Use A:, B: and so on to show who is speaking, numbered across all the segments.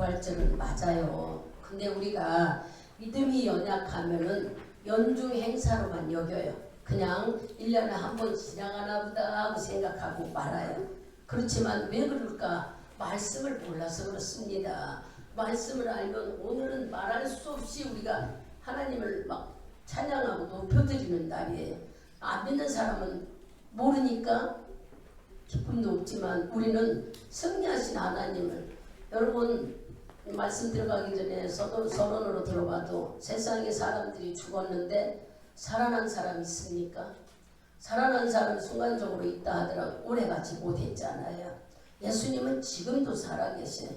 A: 부활절은 맞아요. 근데 우리가 믿음이 연약하면은 연중 행사로만 여겨요. 그냥 1년에 한 번 지나가나 보다 하고 생각하고 말아요. 그렇지만 왜 그럴까? 말씀을 몰라서 그렇습니다. 말씀을 알면 오늘은 말할 수 없이 우리가 하나님을 막 찬양하고 높여드리는 날이에요. 안 믿는 사람은 모르니까 기쁨도 없지만 우리는 승리하신 하나님을, 여러분 말씀 들어가기 전에 서론으로 들어봐도 세상에 사람들이 죽었는데 살아난 사람 있습니까? 살아난 사람 순간적으로 있다 하더라도 오래가지 못했잖아요. 예수님은 지금도 살아계세요.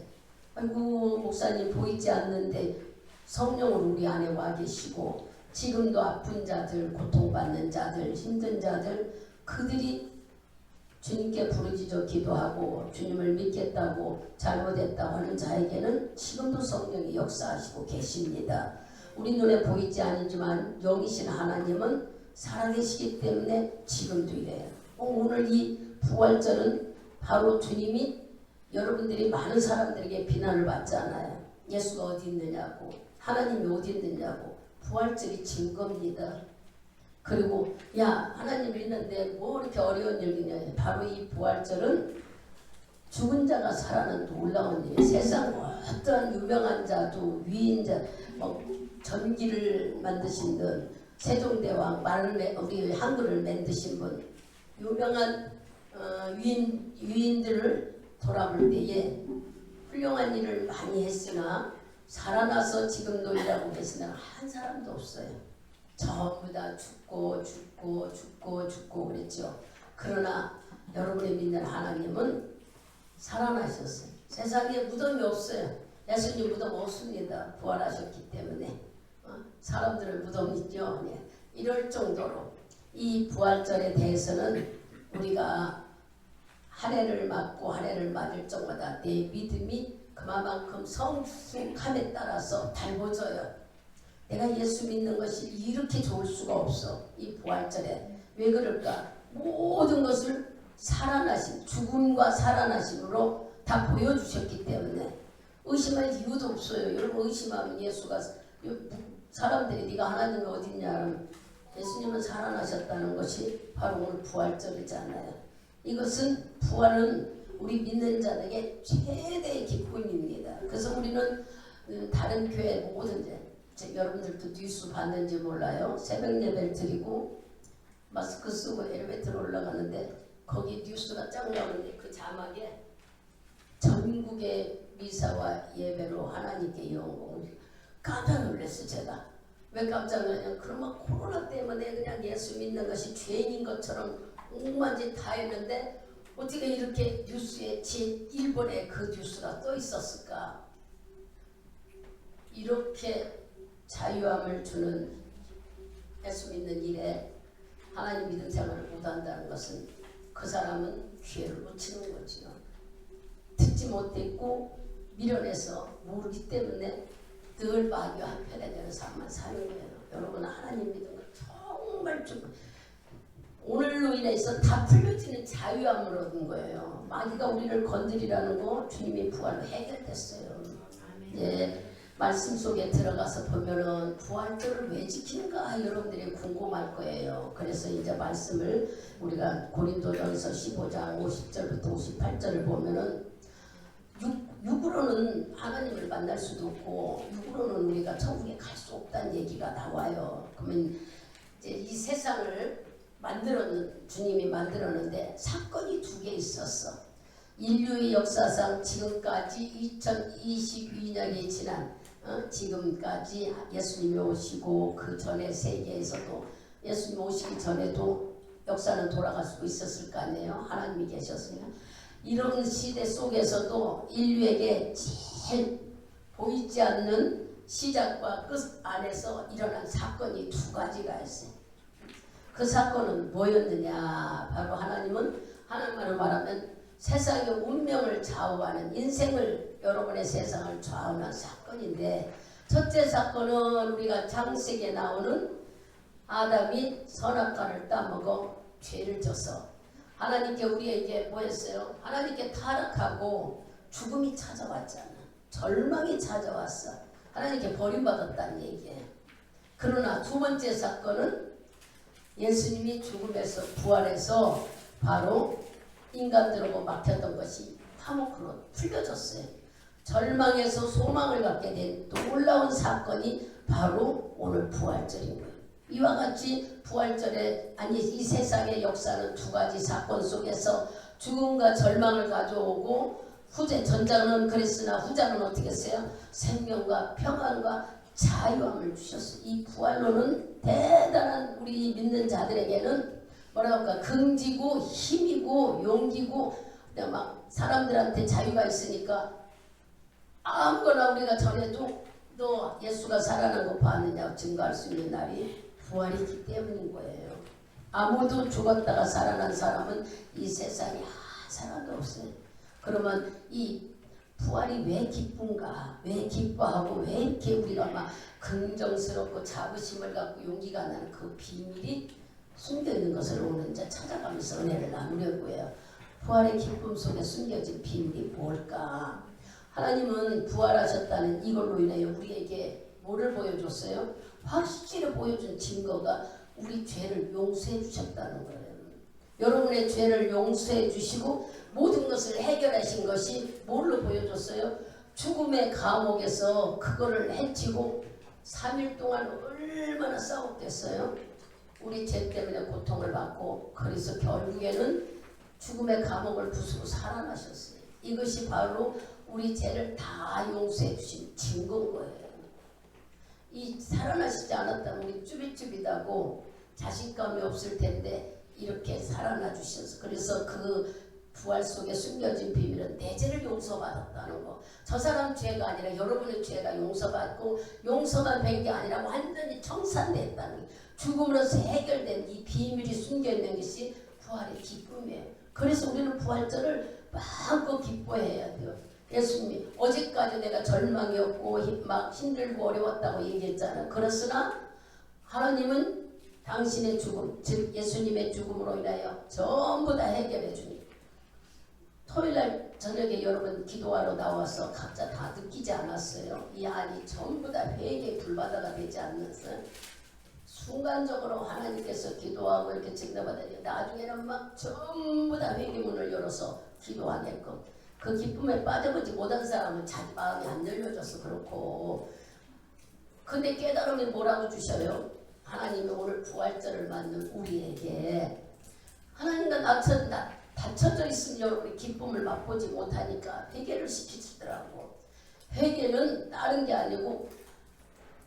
A: 아이고 목사님 보이지 않는데 성령으로 우리 안에 와 계시고 지금도 아픈 자들, 고통받는 자들, 힘든 자들, 그들이 주님께 부르짖어 기도하고 주님을 믿겠다고 잘못했다고 하는 자에게는 지금도 성령이 역사하시고 계십니다. 우리 눈에 보이지 않지만 영이신 하나님은 살아계시기 때문에 지금도 이래요. 오늘 이 부활절은 바로 주님이, 여러분들이 많은 사람들에게 비난을 받잖아요. 예수가 어디 있느냐고, 하나님이 어디 있느냐고. 부활절이 증거입니다. 그리고 야 하나님 있는데 뭐 이렇게 어려운 일이냐. 바로 이 부활절은 죽은 자가 살아난 놀라운 일이에요. 세상 어떠한 유명한 자도 위인자, 전기를 만드신 분, 세종대왕, 우리 한글을 만드신 분, 유명한 위인들을 돌아볼 때에 훌륭한 일을 많이 했으나 살아나서 지금도 일하고 계시는 한 사람도 없어요. 전부 다 죽고 그랬죠. 그러나 여러분이 믿는 하나님은 살아나셨어요. 세상에 무덤이 없어요. 예수님 무덤 없습니다. 부활하셨기 때문에. 사람들은 무덤 있죠. 네. 이럴 정도로 이 부활절에 대해서는 우리가 한 해를 맞고 한 해를 맞을 적마다 내 믿음이 그만큼 성숙함에 따라서 달궈져요. 내가 예수 믿는 것이 이렇게 좋을 수가 없어. 이 부활절에. 왜 그럴까? 모든 것을 살아나신, 죽음과 살아나심으로 다 보여주셨기 때문에 의심할 이유도 없어요. 여러분 의심하면 예수가, 사람들이 네가 하나님이 어디 있냐, 예수님은 살아나셨다는 것이 바로 오늘 부활절이잖아요. 이것은 부활은 우리 믿는 자에게 최대의 기쁨입니다. 그래서 우리는 다른 교회 모든 여러분들도 뉴스 봤는지 몰라요. 새벽 예배를 드리고 마스크 쓰고 엘리베이터로 올라가는데 거기 뉴스가 쫙 나오는데 그 자막에 전국의 미사와 예배로 하나님께 영광. 깜짝 놀랐어요. 제가 왜 깜짝 놀랐냐면 그러면 코로나 때문에 그냥 예수 믿는 것이 죄인인 것처럼 온갖 짓 다 했는데 어떻게 이렇게 뉴스에 제1번에 그 뉴스가 떠 있었을까. 이렇게 자유함을 주는 예수 믿는 일에 하나님 믿음 생활을 못한다는 것은 그 사람은 기회를 놓치는 거지요. 듣지 못했고 미련해서 모르기 때문에 늘 마귀 한편에 되는 삶만 사는 거예요. 여러분 하나님 믿음을 정말 좀 오늘로 인해서 다 풀려지는 자유함을 얻은 거예요. 마귀가 우리를 건드리라는 거 주님이 부활로 해결됐어요. 예. 말씀 속에 들어가서 보면은 부활절을 왜 지키는가 여러분들이 궁금할 거예요. 그래서 이제 말씀을 우리가 고린도전서 15장 50절부터 58절을 보면은 육으로는 하나님을 만날 수도 없고 육으로는 우리가 천국에 갈 수 없다는 얘기가 나와요. 그러면 이제 이 세상을 주님이 만들었는데 사건이 두 개 있었어. 인류의 역사상 지금까지 2022년이 지난 지금까지 예수님이 오시고 그 전에 세계에서도 예수님 오시기 전에도 역사는 돌아갈 수 있었을 거 아니에요. 하나님이 계셨으니까. 이런 시대 속에서도 인류에게 제일 보이지 않는 시작과 끝 안에서 일어난 사건이 두 가지가 있어요. 그 사건은 뭐였느냐? 바로 하나님은 하나님으로 말하면 세상의 운명을 좌우하는 인생을 여러분의 세상을 좌우하는 사건인데 첫째 사건은 우리가 창세기에 나오는 아담이 선악과를 따먹어 죄를 져서 하나님께 우리에게 뭐 했어요? 하나님께 타락하고 죽음이 찾아왔잖아. 절망이 찾아왔어. 하나님께 버림받았다는 얘기예요. 그러나 두 번째 사건은 예수님이 죽음에서 부활해서 바로 인간들하고 막혔던 것이 화목으로 풀려졌어요. 절망에서 소망을 갖게 된 놀라운 사건이 바로 오늘 부활절인 거예요. 이와 같이 부활절에 아니 이 세상의 역사는 두 가지 사건 속에서 죽음과 절망을 가져오고 후제 전자는 그랬으나 후자는 어떻게 했어요? 생명과 평안과 자유함을 주셨어요. 이 부활로는 대단한 우리 믿는 자들에게는 뭐라고 할까? 긍지고 힘이고 용기고 막 사람들한테 자유가 있으니까 아무거나 우리가 전해도 너 예수가 살아난 거 봤느냐고 증거할 수 있는 날이 부활이기 때문인 거예요. 아무도 죽었다가 살아난 사람은 이 세상에 한 사람도 없어요. 그러면 이 부활이 왜 기쁜가? 왜 기뻐하고 왜 이렇게 우리가 막 긍정스럽고 자부심을 갖고 용기가 나는 그 비밀이 숨겨있는 것을 오늘 이제 찾아가면서 은혜를 나누려고 해요. 부활의 기쁨 속에 숨겨진 비밀이 뭘까? 하나님은 부활하셨다는 이걸로 인하여 우리에게 뭐를 보여줬어요? 확실히 보여준 증거가 우리 죄를 용서해 주셨다는 거예요. 여러분의 죄를 용서해 주시고 모든 것을 해결하신 것이 뭘로 보여줬어요? 죽음의 감옥에서 그거를 해치고 3일 동안 얼마나 싸웠겠어요? 우리 죄 때문에 고통을 받고 그래서 결국에는 죽음의 감옥을 부수고 살아나셨어요. 이것이 바로 우리 죄를 다 용서해 주신 증거인 거예요. 이 살아나시지 않았다면 우리 쭈빗쭈빗하고 자신감이 없을 텐데 이렇게 살아나 주셔서 그래서 그 부활 속에 숨겨진 비밀은 내 죄를 용서받았다는 거. 저 사람 죄가 아니라 여러분의 죄가 용서받고 용서만 된 게 아니라 완전히 청산됐다는 거. 죽음으로서 해결된 이 비밀이 숨겨있는 것이 부활의 기쁨이에요. 그래서 우리는 부활절을 마음껏 기뻐해야 돼요. 예수님이 어제까지 내가 절망이었고 막 힘들고 어려웠다고 얘기했잖아요. 그렇으나 하나님은 당신의 죽음, 즉 예수님의 죽음으로 인하여 전부 다 해결해 주니 토요일날 저녁에 여러분 기도하러 나와서 각자 다 느끼지 않았어요? 이 안이 전부 다 회개의 불바다가 되지 않았어요? 순간적으로 하나님께서 기도하고 이렇게 증거받으니 나중에는 막 전부 다 회개문을 열어서 기도하게끔 그 기쁨에 빠져보지 못한 사람은 자기 마음이 안 열려져서 그렇고 근데 깨달음이 뭐라고 주셔요? 하나님이 오늘 부활절을 맞는 우리에게 하나님과 닫혀져 있으면 여러분이 기쁨을 맛보지 못하니까 회개를 시키시더라고. 회개는 다른 게 아니고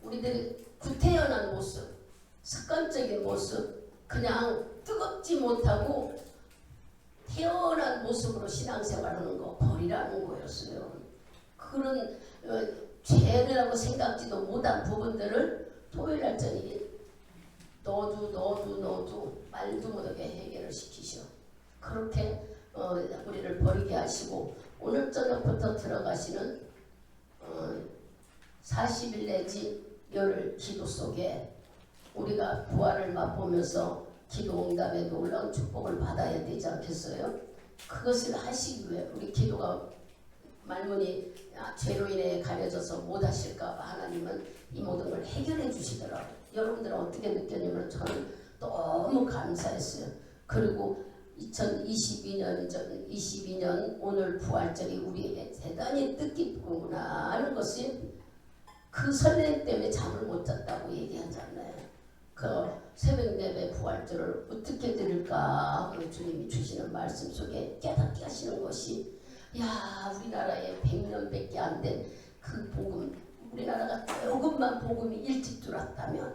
A: 우리들이 구태연한 모습, 습관적인 모습, 그냥 뜨겁지 못하고 태연한 모습으로 신앙생활하는 거 버리라는 거였어요. 그런 죄라고 생각지도 못한 부분들을 토요일날 저녁에 너도 말도 못하게 해결을 시키셔. 그렇게 우리를 버리게 하시고 오늘 저녁부터 들어가시는 40일 내지 열흘 기도 속에 우리가 부활을 맛보면서 기도 응답에 놀라운 축복을 받아야 되지 않겠어요? 그것을 하시기 위해 우리 기도가 말문이 죄로 인해 가려져서 못하실까 봐 하나님은 이 모든 걸 해결해 주시더라고요. 여러분들은 어떻게 느꼈냐면 저는 너무 감사했어요. 그리고 2022년 오늘 부활절이 우리에게 대단히 뜻깊구나 하는 것이 그 설렘 때문에 잠을 못 잤다고 얘기하잖아요. 그 새벽 예배 부활절을 어떻게 드릴까 주님이 주시는 말씀 속에 깨닫게 하시는 것이 야 우리나라에 100년밖에 안 된 그 복음 우리나라가 조금만 복음이 일찍 들어왔다면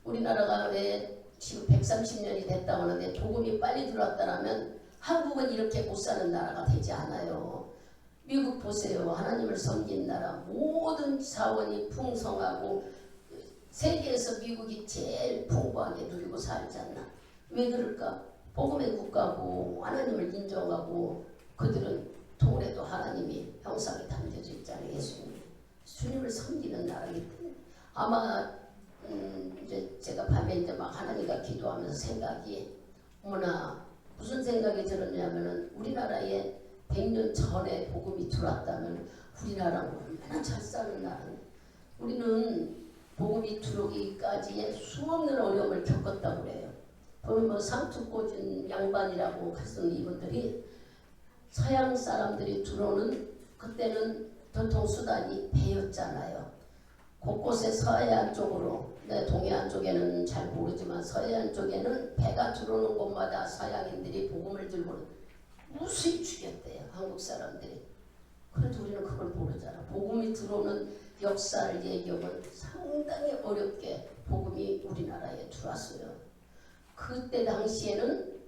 A: 우리나라가 왜 지금 130년이 됐다고 하는데 복음이 빨리 들어왔다면 한국은 이렇게 못 사는 나라가 되지 않아요. 미국 보세요. 하나님을 섬긴 나라 모든 자원이 풍성하고 세계에서 미국이 제일 풍부하게 누리고 살지 않나. 왜 그럴까? 복음의 국가고 하나님을 인정하고 그들은 돌에도 하나님이 형상이 담겨져 있잖아요. 주님을 섬기는 나라이기 때문에 아마 이제 제가 밤에 이제 막 하나님과 기도하면서 생각이 어머나 무슨 생각이 들었냐면은 우리나라에 100년 전에 복음이 들어왔다면 우리나라는 얼마나 잘 사는 나라인데 우리는 복음이 들어오기까지의 수없는 어려움을 겪었다고 그래요. 보면 뭐 상투 꽂은 양반이라고 했던 이분들이 서양 사람들이 들어오는 그때는 교통수단이 배였잖아요. 곳곳에 서해안 쪽으로, 동해안 쪽에는 잘 모르지만 서해안 쪽에는 배가 들어오는 곳마다 서양인들이 복음을 들고 무수히 죽였대요. 한국 사람들이. 그래도 우리는 그걸 모르잖아. 복음이 들어오는 역사를 얘기하면 상당히 어렵게 복음이 우리나라에 들어왔어요. 그때 당시에는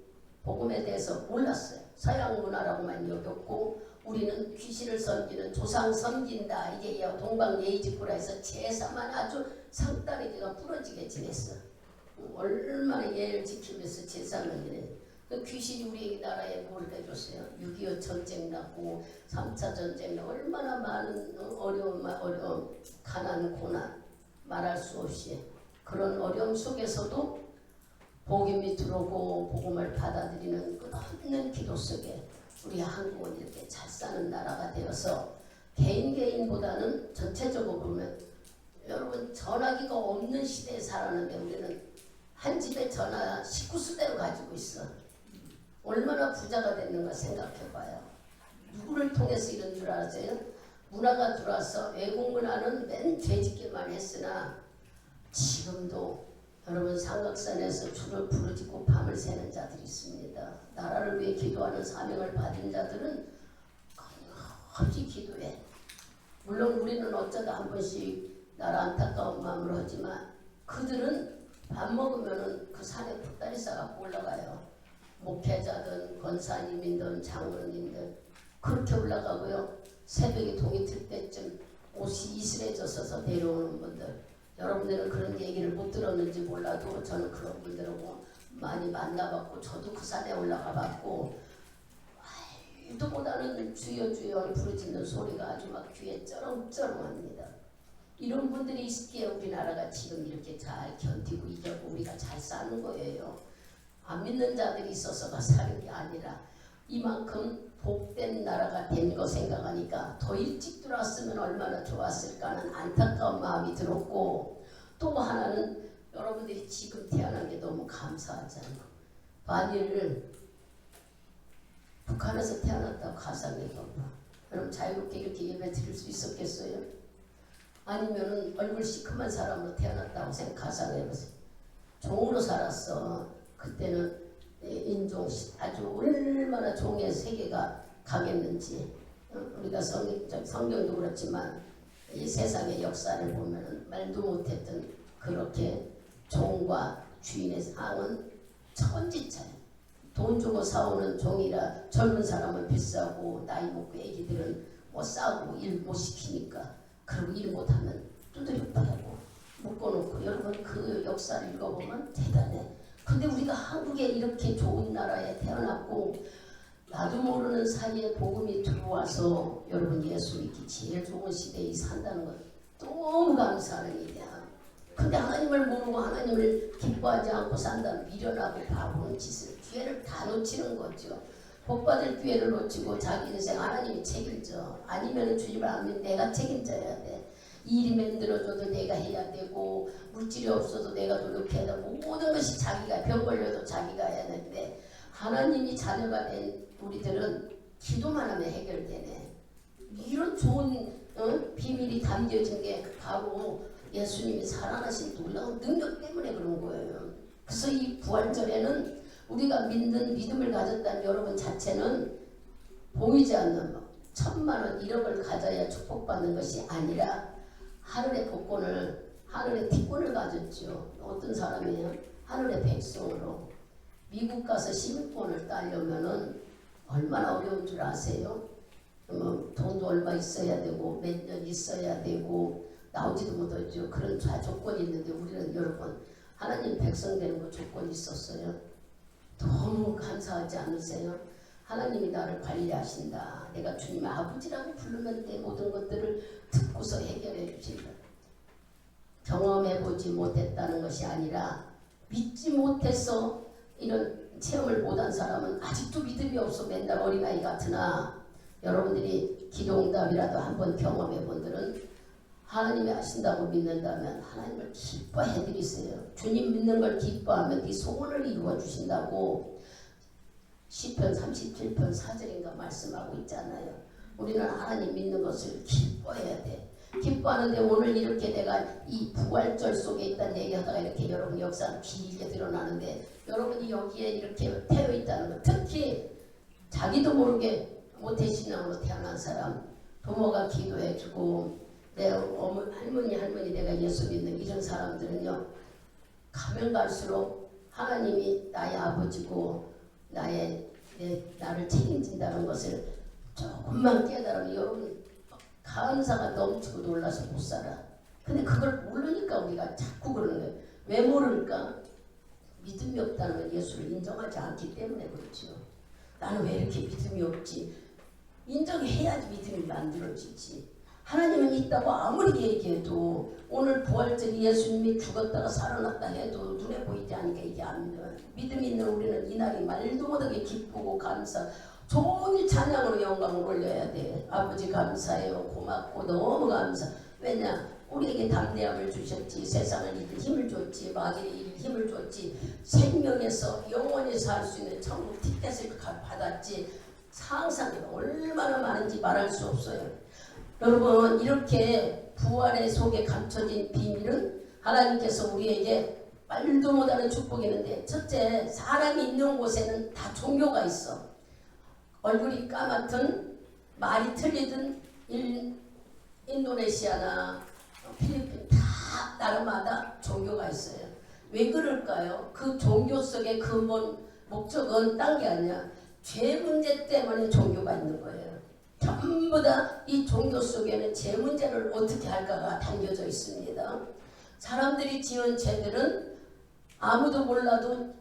A: 복음에 대해서 몰랐어요. 서양 문화라고만 여겼고 우리는 귀신을 섬기는 조상 섬긴다 이게 동방예의지구라 해서 제사만 아주 상다리기가 부러지게 지냈어. 얼마나 예를 지키면서 제사는 이래. 그 귀신이 우리나라에 뭘 해줬어요? 6.25 전쟁 나고 3차 전쟁 나고 얼마나 많은 어려움, 가난, 고난 말할 수 없이 그런 어려움 속에서도 복음이 들어오고 복음을 받아들이는 끝없는 기도 속에 우리 한국은 이렇게 잘 사는 나라가 되어서 개인보다는 전체적으로 보면 여러분 전화기가 없는 시대에 살았는데 우리는 한 집에 전화 19수대로 가지고 있어. 얼마나 부자가 됐는가 생각해봐요. 누구를 통해서 이런 줄 아세요? 문화가 들어와서 외국 문화는 맨 되짓기만 했으나 지금도 여러분 삼각산에서 줄을 부르짖고 밤을 새는 자들이 있습니다. 나라를 위해 기도하는 사명을 받은 자들은 끊임없이 기도해. 물론 우리는 어쩌다 한 번씩 나라 안타까운 마음으로 하지만 그들은 밥 먹으면 그 산에 붓다리 싸갖고 올라가요. 목회자든 권사님이든 장로님들 그렇게 올라가고요. 새벽에 동이 틀 때쯤 옷이 이슬해져서 내려오는 분들 여러분들은 그런 얘기를 못 들었는지 몰라도 저는 그런 분들하고 많이 만나봤고 저도 그 산에 올라가 봤고 말도보다는 주여 주여 부르짖는 소리가 아주 막 귀에 쩌렁쩌렁합니다. 이런 분들이 있기에 우리나라가 지금 이렇게 잘 견디고 이겨고 우리가 잘 사는 거예요. 안 믿는 자들이 있어서가 사는 게 아니라 이만큼 복된 나라가 된 거 생각하니까 더 일찍 들어왔으면 얼마나 좋았을까 하는 안타까운 마음이 들었고 또 하나는 여러분들이 지금 태어난 게 너무 감사하잖아요. 만일 북한에서 태어났다고 가상해봐봐. 여러분 자유롭게 이렇게 예배 드릴 수 있었겠어요? 아니면은 얼굴 시큼한 사람으로 태어났다고 가상해보세요. 종으로 살았어. 그때는 인종 아주 얼마나 종의 세계가 강했는지 우리가 성경도 그렇지만 이 세상의 역사를 보면은 말도 못했던 그렇게 종과 주인의 상은 천지차이. 돈 주고 사오는 종이라 젊은 사람은 비싸고 나이 먹고 애기들은 뭐 싸고 일 못 시키니까 그리고 일 못하면 두드려 패고 묶어놓고 여러분 그 역사를 읽어보면 대단해. 근데 우리가 한국에 이렇게 좋은 나라에 태어났고 나도 모르는 사이에 복음이 들어와서 여러분 예수 믿기 제일 좋은 시대에 산다는 건 너무 감사하는 일이야. 근데 하나님을 모르고 하나님을 기뻐하지 않고 산다는 미련하고 바보는 짓을 기회를 다 놓치는 거죠. 복받을 기회를 놓치고 자기 인생 하나님이 책임져. 아니면 주님을 안 믿는 내가 책임져야 돼. 이 일이 만들어줘도 내가 해야 되고 물질이 없어도 내가 노력해야 되고 모든 것이 자기가 병 걸려도 자기가 해야 되는데 하나님이 자녀가 된 우리들은 기도만 하면 해결되네. 이런 좋은 비밀이 담겨진 게 바로 예수님이 살아나신 놀라운 능력 때문에 그런 거예요. 그래서 이 부활절에는 우리가 믿는 믿음을 가졌다는 여러분 자체는 보이지 않는 1,000만원 1억을 가져야 축복받는 것이 아니라 하늘의 복권을 하늘의 티권을 가졌죠. 어떤 사람이에요? 하늘의 백성으로 미국 가서 시민권을 따려면은 얼마나 어려운 줄 아세요? 돈도 얼마 있어야 되고 몇 년 있어야 되고 나오지도 못하죠. 그런 조건이 있는데 우리는 여러분 하나님 백성 되는 거 조건이 있었어요. 너무 감사하지 않으세요? 하나님이 나를 관리하신다. 내가 주님의 아버지라고 부르면 내 모든 것들을 듣고서 해결해 주신다. 경험해보지 못했다는 것이 아니라 믿지 못해서 이런 체험을 못한 사람은 아직도 믿음이 없어 맨날 어린아이 같으나 여러분들이 기도응답이라도 한번 경험해 본들은 하나님이 하신다고 믿는다면 하나님을 기뻐해 드리세요. 주님 믿는 걸 기뻐하면 네 소원을 이루어 주신다고 시편 37편 4절인가 말씀하고 있잖아요. 우리는 하나님 믿는 것을 기뻐해야 돼. 기뻐하는데 오늘 이렇게 내가 이 부활절 속에 있다는 얘기하다가 이렇게 여러분 역사가 길게 드러나는데 여러분이 여기에 이렇게 태어 있다는 것, 특히 자기도 모르게 모태신앙으로 태어난 사람, 부모가 기도해주고 내 할머니 내가 예수 믿는 이런 사람들은요, 가면 갈수록 하나님이 나의 아버지고 나를 책임진다는 것을 조금만 깨달으면 여러분 감사가 넘치고 놀라서 못 살아. 근데 그걸 모르니까 우리가 자꾸 그러는 거예요. 왜 모를까? 믿음이 없다는 건 예수를 인정하지 않기 때문에 그렇죠. 나는 왜 이렇게 믿음이 없지? 인정해야지 믿음이 만들어지지. 하나님은 있다고 아무리 얘기해도 오늘 부활절이 예수님이 죽었다가 살아났다 해도 눈에 보이지 않으니까 이게 안 믿어요. 믿음 있는 우리는 이날이 말도 못하게 기쁘고 감사, 종일 찬양으로 영광을 올려야 돼. 아버지 감사해요. 고맙고 너무 감사. 왜냐? 우리에게 담대함을 주셨지. 세상을 이길 힘을 줬지. 마귀를 이길 힘을 줬지. 생명에서 영원히 살 수 있는 천국 티켓을 받았지. 상상이 얼마나 많은지 말할 수 없어요. 여러분, 이렇게 부활의 속에 감춰진 비밀은 하나님께서 우리에게 말도 못하는 축복이 있는데, 첫째, 사람이 있는 곳에는 다 종교가 있어. 얼굴이 까맣든 말이 틀리든 인도네시아나 필리핀 다 나라마다 종교가 있어요. 왜 그럴까요? 그 종교 속의 근본 목적은 딴 게 아니야. 죄 문제 때문에 종교가 있는 거예요. 전부 다 이 종교 속에는 죄 문제를 어떻게 할까가 담겨져 있습니다. 사람들이 지은 죄들은 아무도 몰라도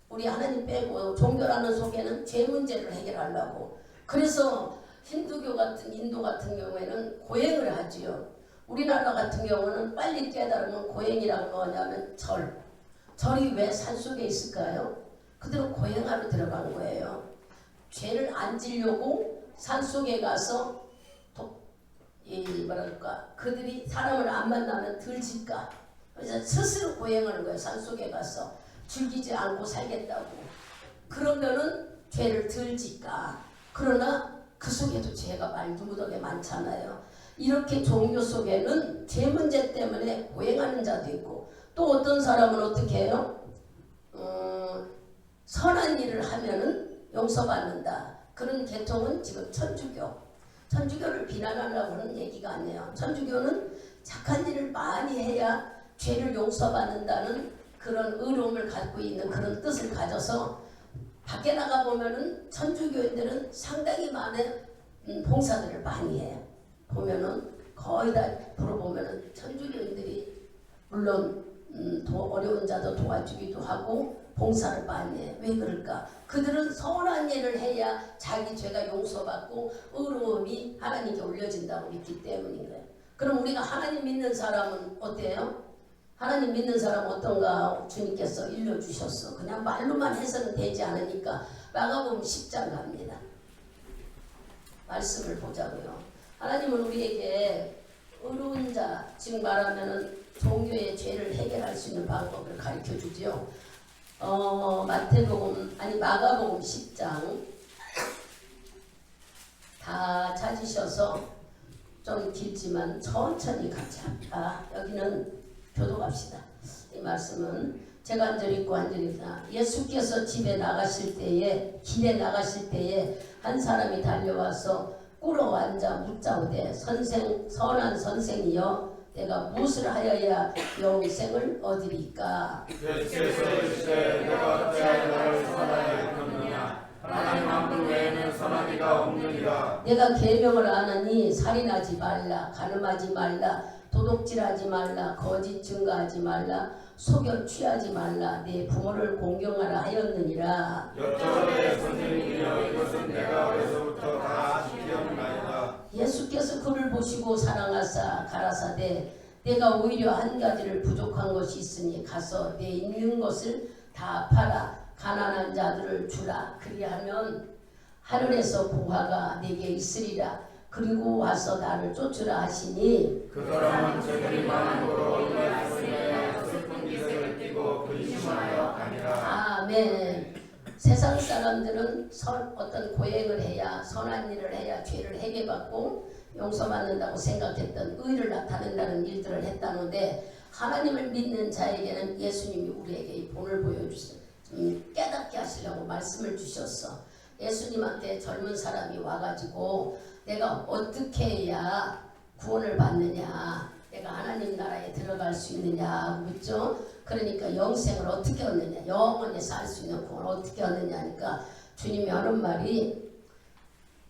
A: 우리 하나님 빼고 종교라는 속에는 죄 문제를 해결하려고. 그래서 힌두교 같은 인도 같은 경우에는 고행을 하지요. 우리나라 같은 경우는 빨리 깨달으면 고행이란 뭐냐면 절이 왜 산속에 있을까요? 그들은 고행하러 들어간 거예요. 죄를 안 지려고 산속에 가서 그들이 사람을 안 만나면 들질까. 그래서 스스로 고행하는 거예요. 산속에 가서 즐기지 않고 살겠다고. 그러면은 죄를 덜 질까. 그러나 그 속에도 죄가 말도 못하게 많잖아요. 이렇게 종교 속에는 죄 문제 때문에 고행하는 자도 있고, 또 어떤 사람은 어떻게 해요? 선한 일을 하면은 용서받는다. 그런 계통은 지금 천주교를 비난하려고 하는 얘기가 아니에요. 천주교는 착한 일을 많이 해야 죄를 용서받는다는 그런 의로움을 갖고 있는 그런 뜻을 가져서 밖에 나가 보면은 천주교인들은 상당히 많은 봉사들을 많이 해요. 보면은 거의 다 물어보면은 천주교인들이 물론 어려운 자도 도와주기도 하고 봉사를 많이 해. 왜 그럴까? 그들은 선한 일을 해야 자기 죄가 용서받고 의로움이 하나님께 올려진다고 믿기 때문인 거예요. 그럼 우리가 하나님 믿는 사람은 어때요? 하나님 믿는 사람 어떤가 주님께서 일러주셨어. 그냥 말로만 해서는 되지 않으니까 마가복음 10장 갑니다. 말씀을 보자고요. 하나님은 우리에게 의로운 자, 지금 말하면은 종교의 죄를 해결할 수 있는 방법을 가르쳐 주지요. 마가복음 10장 다 찾으셔서 좀 길지만 천천히 같이 합니다. 여기는 교도갑시다. 이 말씀은 제가 한 절 읽고 한 절 읽다. 예수께서 길에 나가실 때에 한 사람이 달려와서 꿇어 앉아 묻자오되 선한 선생이여 내가 무엇을 하여야 영생을 얻으리까?
B: 예수께서 이르시되 내가 어찌하여 너를 선하여 일컫느냐? 하나님 한 분 외에는 선한 이가 없느니라.
A: 내가 계명을 아느니 살인하지 말라, 간음하지 말라, 도둑질하지 말라, 거짓 증거하지 말라, 속여 취하지 말라, 내 부모를 공경하라 하였느니라.
B: 여쭤보되 선생님이여 이것은 내가 어려서부터 다 지켰나이다.
A: 예수께서 그를 보시고 사랑하사 가라사대 내가 오히려 한 가지를 부족한 것이 있으니 가서 내 있는 것을 다 팔아 가난한 자들을 주라. 그리하면 하늘에서 보화가 내게 있으리라. 그리고 와서 나를 쫓으라 하시니
B: 그 사람은 재물이 많음으로 얼마나 슬픈 기색을 띠고 근심하여 가니라.
A: 아멘. 세상 사람들은 어떤 고행을 해야 선한 일을 해야 죄를 해결받고 용서받는다고 생각했던 의를 나타낸다는 일들을 했다는데 하나님을 믿는 자에게는 예수님이 우리에게 이 본을 보여주세요. 깨닫게 하시려고 말씀을 주셨어. 예수님한테 젊은 사람이 와가지고 내가 어떻게 해야 구원을 받느냐, 내가 하나님 나라에 들어갈 수 있느냐 묻죠. 그러니까 영생을 어떻게 얻느냐, 영원히 살 수 있는 구원을 어떻게 얻느냐 하니까 주님이 하는 말이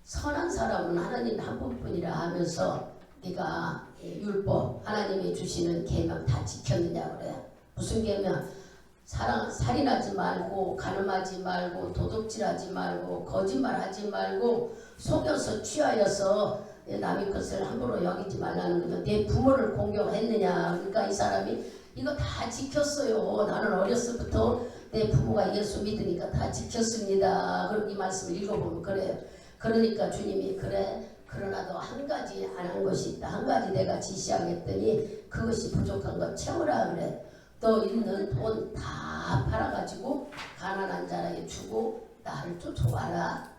A: 선한 사람은 하나님 한 분뿐이라 하면서 네가 율법 하나님이 주시는 계명 다 지켰느냐 그래요. 무슨 계명? 살인하지 말고 간음하지 말고 도둑질하지 말고 거짓말하지 말고 속여서 취하여서 남의 것을 함부로 여기지 말라는 거죠. 내 부모를 공경했느냐. 그러니까 이 사람이 이거 다 지켰어요. 나는 어렸을 때부터 내 부모가 예수 믿으니까 다 지켰습니다. 그럼 이 말씀을 읽어보면 그래요. 그러니까 주님이 그래 그러나 너 한 가지 안 한 것이 있다. 한 가지 내가 지시하겠더니 그것이 부족한 거 채우라 그래. 너 있는 돈 다 팔아가지고 가난한 자에게 주고 나를 쫓아와라.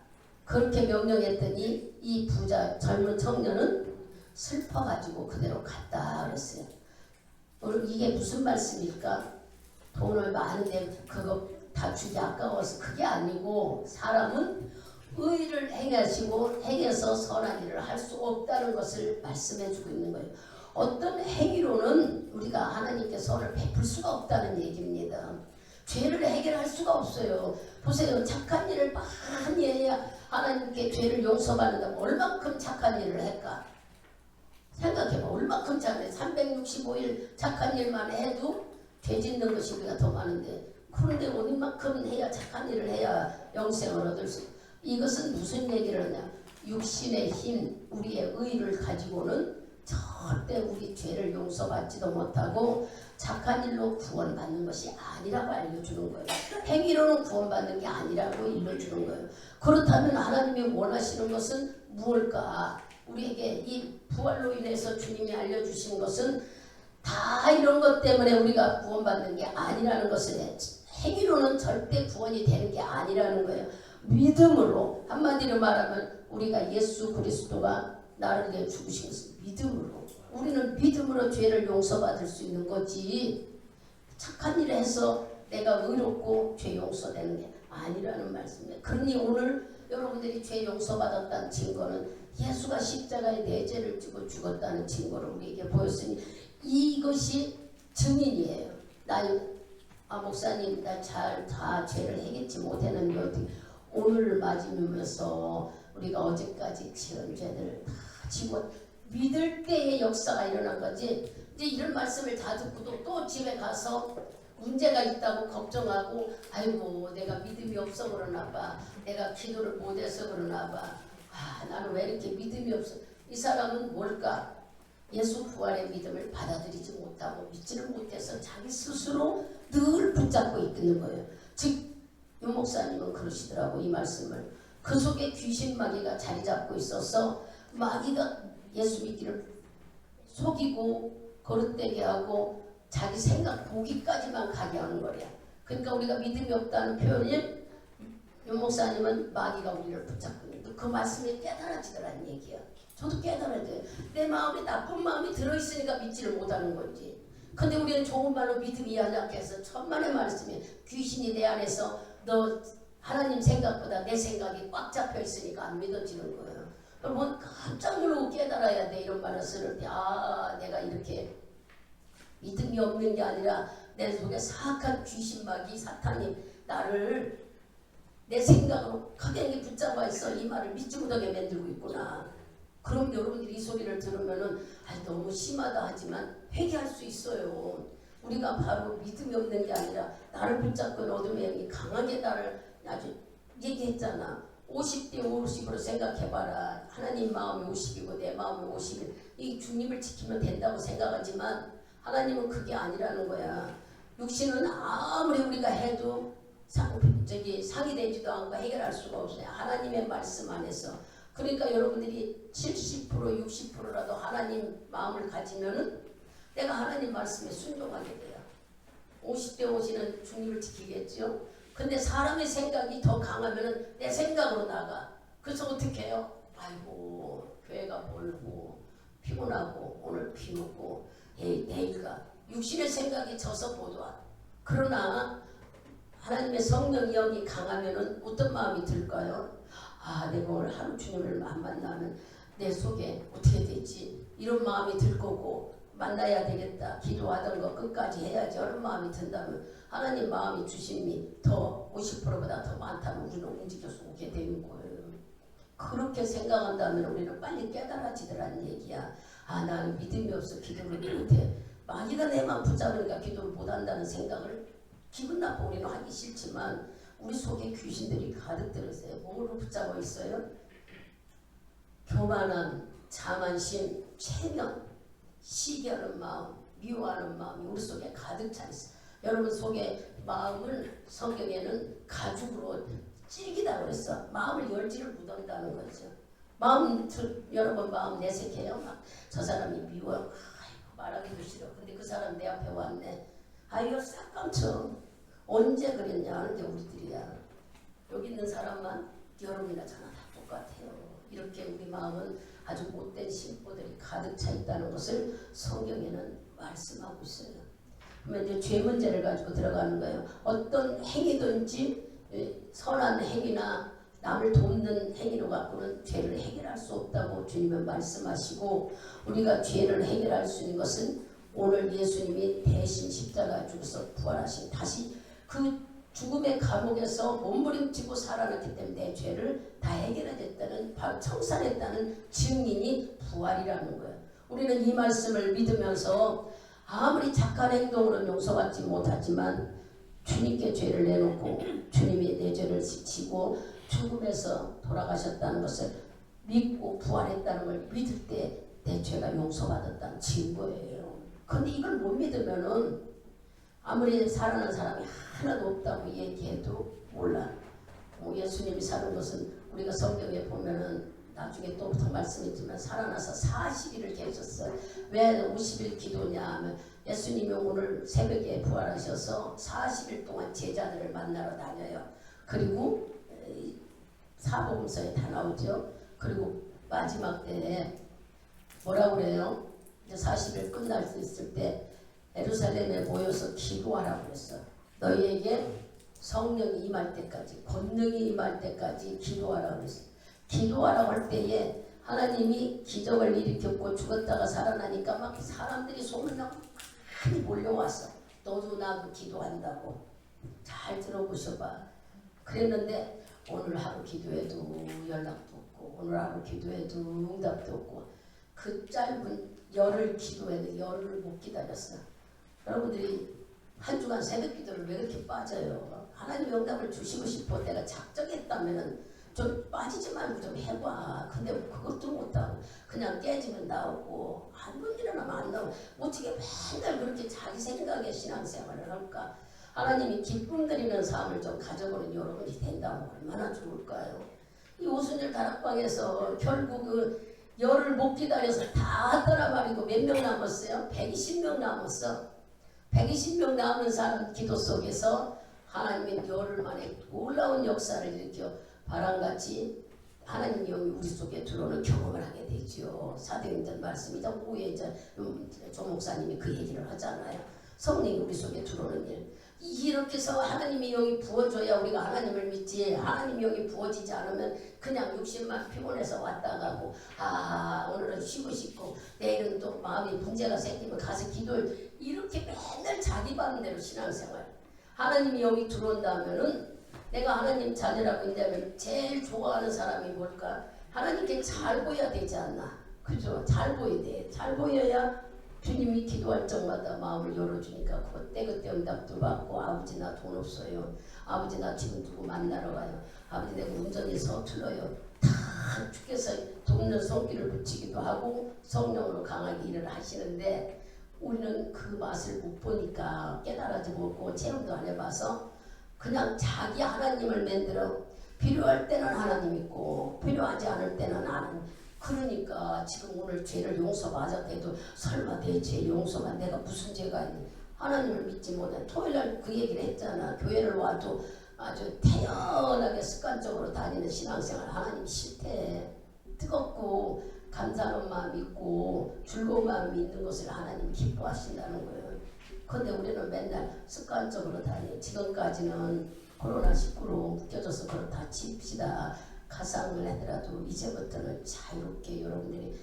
A: 그렇게 명령했더니 이 부자 젊은 청년은 슬퍼가지고 그대로 갔다 그랬어요. 이게 무슨 말씀일까? 돈을 많은데 그거 다 주기 아까워서 그게 아니고 사람은 의를 행해서 선한 일을 할 수 없다는 것을 말씀해주고 있는 거예요. 어떤 행위로는 우리가 하나님께 선을 베풀 수가 없다는 얘기입니다. 죄를 해결할 수가 없어요. 보세요. 착한 일을 많이 해야 하나님께 죄를 용서받는다면 얼마큼 착한 일을 할까? 생각해봐. 얼마큼 착해. 365일 착한 일만 해도 죄 짓는 것이 우리가 더 많은데 그런데 얼마큼 해야 착한 일을 해야 영생을 얻을 수 있어요. 이것은 무슨 얘기를 하냐? 육신의 힘, 우리의 의를 가지고는 절대 우리 죄를 용서받지도 못하고 착한 일로 구원받는 것이 아니라고 알려주는 거예요. 행위로는 구원받는 게 아니라고 일러주는 거예요. 그렇다면 하나님이 원하시는 것은 무엇일까? 우리에게 이 부활로 인해서 주님이 알려주신 것은 다 이런 것 때문에 우리가 구원받는 게 아니라는 것을 행위로는 절대 구원이 되는 게 아니라는 거예요. 믿음으로, 한마디로 말하면 우리가 예수 그리스도가 나를 위해 죽으신 것은 믿음으로, 우리는 믿음으로 죄를 용서받을 수 있는 거지 착한 일을 해서 내가 의롭고 죄 용서되는 게 아니라는 말씀이에요. 그러니 오늘 여러분들이 죄 용서받았다는 증거는 예수가 십자가에 내 죄를 지고 죽었다는 증거를 우리에게 보였으니 이것이 증인이에요. 목사님 나 잘 다 죄를 해결치 못했는데 어떻게 오늘을 맞이하면서 우리가 어제까지 지은 죄들 다 지고 믿을 때의 역사가 일어난 거지. 이제 이런 말씀을 다 듣고도 또 집에 가서 문제가 있다고 걱정하고 아이고 내가 믿음이 없어 그러나 봐. 내가 기도를 못해서 그러나 봐. 나는 왜 이렇게 믿음이 없어. 이 사람은 뭘까? 예수 부활의 믿음을 받아들이지 못하고 믿지를 못해서 자기 스스로 늘 붙잡고 있는 거예요. 즉 유 목사님은 그러시더라고. 이 말씀을 그 속에 귀신 마귀가 자리 잡고 있어서 마귀가 예수 믿기를 속이고 거릇되게 하고 자기 생각 보기까지만 가게 하는 거야. 그러니까 우리가 믿음이 없다는 표현이 유 목사님은 마귀가 우리를 붙잡고 있는데 그 말씀이 깨달아지더라는 얘기야. 저도 깨달아져요. 내 마음에 나쁜 마음이 들어있으니까 믿지를 못하는 건지. 근데 우리는 좋은 말로 믿음이 연약해서 천만의 말씀이 귀신이 내 안에서 너 하나님 생각보다 내 생각이 꽉 잡혀 있으니까 안 믿어지는 거예요. 여러분 깜짝 놀라고 깨달아야 돼. 이런 말을 쓰는 때 내가 이렇게 믿음이 없는 게 아니라 내 속에 사악한 귀신마귀 사탄이 나를 내 생각으로 크게 붙잡아 있어. 이 말을 믿지 못하게 만들고 있구나. 그럼 여러분들이 이 소리를 들으면은 너무 심하다 하지만 회개할 수 있어요. 우리가 바로 믿음이 없는 게 아니라 나를 붙잡고 어둠의 영이 강하게 나를 아주 얘기했잖아. 50대 50으로 생각해봐라. 하나님 마음이 50이고 내 마음이 50이 이 주님을 지키면 된다고 생각하지만 하나님은 그게 아니라는 거야. 육신은 아무리 우리가 해도 상이 되지도 않고 해결할 수가 없어요. 하나님의 말씀 안에서. 그러니까 여러분들이 70% 60%라도 하나님 마음을 가지면은 내가 하나님 말씀에 순종하게 돼요. 50대 50은 주님을 지키겠죠. 근데 사람의 생각이 더 강하면은 내 생각으로 나가. 그래서 어떻게 해요? 아이고 교회가 멀고 피곤하고 오늘 비 오고 내일가 육신의 생각이 져서 못 와. 그러나 하나님의 성령 영이 강하면은 어떤 마음이 들까요? 아 내가 오늘 하루 주님을 안 만나면 내 속에 어떻게 되지? 이런 마음이 들 거고 만나야 되겠다. 기도하던 거 끝까지 해야지. 이런 마음이 든다면 하나님 마음이 주심이 더 50%보다 더 많다면 우리는 움직여서 오게 되는 거예요. 그렇게 생각한다면 우리는 빨리 깨달아지더라는 얘기야. 아 나는 믿음이 없어 기도를 못해. 마귀가 내 마음 붙잡으니까 기도를 못한다는 생각을 기분 나빠 우리는 하기 싫지만 우리 속에 귀신들이 가득 들었어요. 뭐로 붙잡아 있어요? 교만함, 자만심, 체면, 시기하는 마음, 미워하는 마음이 우리 속에 가득 차 있어요. 여러분 속에 마음을 성경에는 가죽으로 찔기다 그랬어. 마음을 열지를 못한다는 거죠. 여러분 마음 내색해요. 저 사람이 미워. 아이고 말하기도 싫어. 근데 그 사람 내 앞에 왔네. 아이고 싹 감쳐. 언제 그랬냐 하는데 우리들이야. 여기 있는 사람만 여러분이나 저나 다 똑같아요. 이렇게 우리 마음은 아주 못된 심보들이 가득 차 있다는 것을 성경에는 말씀하고 있어요. 그러면 이제 죄 문제를 가지고 들어가는 거예요. 어떤 행위든지 선한 행위나 남을 돕는 행위로 갖고는 죄를 해결할 수 없다고 주님은 말씀하시고 우리가 죄를 해결할 수 있는 것은 오늘 예수님이 대신 십자가 죽어서 부활하신 다시 그 죽음의 감옥에서 몸부림치고 살아났기 때문에 내 죄를 다 해결했다는 바로 청산했다는 증인이 부활이라는 거예요. 우리는 이 말씀을 믿으면서 아무리 착한 행동으로 용서받지 못하지만 주님께 죄를 내놓고 주님이 내 죄를 지치고 죽음에서 돌아가셨다는 것을 믿고 부활했다는 걸 믿을 때 내 죄가 용서받았다는 증거예요. 근데 이걸 못 믿으면은 아무리 살아난 사람이 하나도 없다고 얘기해도 몰라. 예수님이 사는 것은 우리가 성경에 보면은 나중에 또 더 말씀했지만 살아나서 40일을 계셨어요. 왜 50일 기도냐 하면 예수님이 오늘 새벽에 부활하셔서 40일 동안 제자들을 만나러 다녀요. 그리고 사복음서에 다 나오죠. 그리고 마지막 때에 뭐라고 그래요? 이제 40일 끝날 수 있을 때 예루살렘에 모여서 기도하라고 그랬어. 너희에게 성령이 임할 때까지 권능이 임할 때까지 기도하라고 그랬어. 기도하라고 할 때에 하나님이 기적을 일으켰고 죽었다가 살아나니까 막 사람들이 소문나고 많이 몰려왔어. 너도 나도 기도한다고. 잘 들어보셔봐. 그랬는데 오늘 하루 기도해도 연락도 없고 오늘 하루 기도해도 응답도 없고 그 짧은 열흘 기도해도 열흘을 못 기다렸어. 여러분들이 한 주간 새벽 기도를 왜 그렇게 빠져요? 하나님 응답을 주시고 싶어 내가 작정했다면은 좀 빠지지 말고 좀 해봐. 근데 그것도 못하고 그냥 깨지면 나오고 한 번 일어나면 안 나오고 어떻게 맨날 그렇게 자기 생각에 신앙생활을 할까? 하나님이 기쁨 드리는 삶을 좀 가져보는 여러분이 된다면 얼마나 좋을까요? 이 오순절 다락방에서 결국 그 열을 못 기다려서 다 떠나버리고 몇 명 남았어요? 120명 남았어. 120명 남은 사람 기도 속에서 하나님의 열흘 만에 놀라운 역사를 일으켜 바람같이 하나님 영이 우리 속에 들어오는 경험을 하게 되죠. 사도행전 말씀이다. 오후에 조 목사님이 그 얘기를 하잖아요. 성령이 우리 속에 들어오는 일. 이렇게 해서 하나님의 영이 부어줘야 우리가 하나님을 믿지. 하나님 영이 부어지지 않으면 그냥 육신만 피곤해서 왔다 가고 오늘은 쉬고 싶고 내일은 또 마음이 문제가 생기면 가서 기도를 이렇게 맨날 자기 마음대로 신앙생활. 하나님의 영이 들어온다면은 내가 하나님 자녀라고 한다면 제일 좋아하는 사람이 뭘까? 하나님께 잘 보여야 되지 않나? 그죠? 잘 보여야 돼. 잘 보여야 주님이 기도할 적마다 마음을 열어주니까 그때 응답도 받고 아버지 나 돈 없어요. 아버지 나 지금 누구 만나러 가요. 아버지 내가 운전이 서툴러요. 다 주께서 돕는 손길을 붙이기도 하고 성령으로 강하게 일을 하시는데 우리는 그 맛을 못 보니까 깨달아지 못고 체험도 안 해봐서 그냥 자기 하나님을 만들어 필요할 때는 하나님 있고 필요하지 않을 때는 하나님. 그러니까 지금 오늘 죄를 용서받았대도 설마 내 죄 용서가 내가 무슨 죄가 있니? 하나님을 믿지 못해. 토요일날 그 얘기를 했잖아. 교회를 와도 아주 태연하게 습관적으로 다니는 신앙생활 하나님 싫대. 뜨겁고 감사한 마음 있고 즐거운 마음이 있는 것을 하나님 기뻐하신다는 거예요. 그런데 우리는 맨날 습관적으로 다니. 지금까지는 코로나19로 묶여져서 그렇다 칩시다. 가상을 하더라도 이제부터는 자유롭게 여러분들이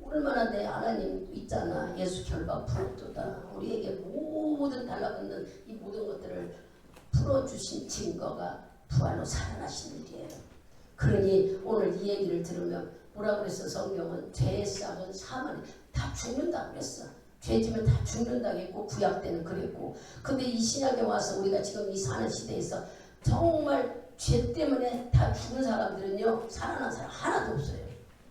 A: 얼마나 내 하나님 있잖아. 예수 결박 풀었도다. 우리에게 모든 달라붙는 이 모든 것들을 풀어주신 증거가 부활로 살아나신 일이에요. 그러니 오늘 이 얘기를 들으면 뭐라 그랬어? 성경은 죄의 싹은 사망이 다 죽는다 그랬어. 죄지면 다 죽는다 했고 구약 때는 그랬고. 근데 이 신약에 와서 우리가 지금 이 사는 시대에서 정말 죄 때문에 다 죽은 사람들은요 살아난 사람 하나도 없어요.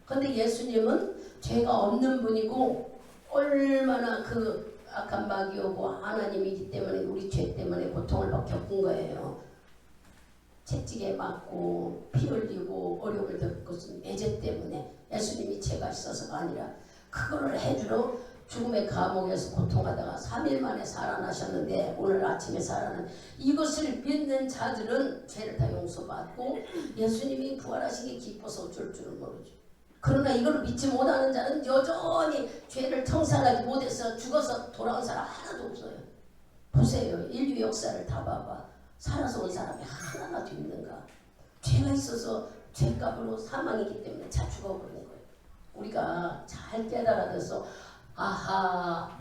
A: 근데 예수님은 죄가 없는 분이고 얼마나 그 악한 마귀 오고 하나님이기 때문에 우리 죄 때문에 고통을 막 겪은 거예요. 채찍에 맞고 피 흘리고 어려움을 겪은 것은 애죄 때문에 예수님이 죄가 있어서가 아니라 그거를 해주러 죽음의 감옥에서 고통하다가 3일 만에 살아나셨는데 오늘 아침에 살아난 이것을 믿는 자들은 죄를 다 용서받고 예수님이 부활하시기 기뻐서 어쩔 줄은 모르죠. 그러나 이걸 믿지 못하는 자는 여전히 죄를 청산하지 못해서 죽어서 돌아온 사람 하나도 없어요. 보세요. 인류 역사를 다 봐봐. 살아서 온 사람이 하나라도 있는가. 죄가 있어서 죄값으로 사망이기 때문에 다 죽어버리는 거예요. 우리가 잘 깨달아서 아하,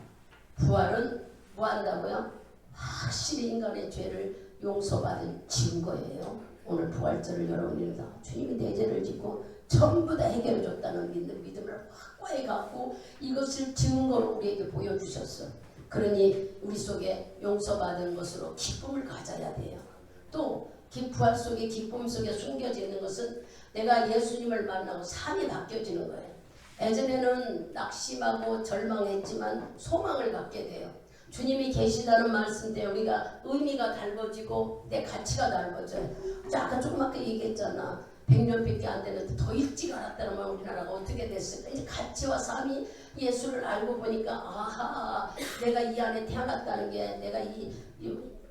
A: 부활은 뭐 한다고요? 확실히 인간의 죄를 용서받은 증거예요. 오늘 부활절을 여러분이 다 주님이 내 죄를 짓고 전부 다 해결해 줬다는 믿음을 확고히 갖고 이것을 증거로 우리에게 보여주셨어. 그러니 우리 속에 용서받은 것으로 기쁨을 가져야 돼요. 또 부활 속에 기쁨 속에 숨겨지는 것은 내가 예수님을 만나고 삶이 바뀌어지는 거예요. 예전에는 낙심하고 절망했지만 소망을 갖게 돼요. 주님이 계시다는 말씀 때문에 우리가 의미가 달라지고 내 가치가 달라져요. 아까 조그맣게 얘기했잖아. 100년밖에 안 되는데 더 일찍 알았다는 말 우리나라가 어떻게 됐을까. 이제 가치와 삶이 예수를 알고 보니까 아하, 내가 이 안에 태어났다는 게 내가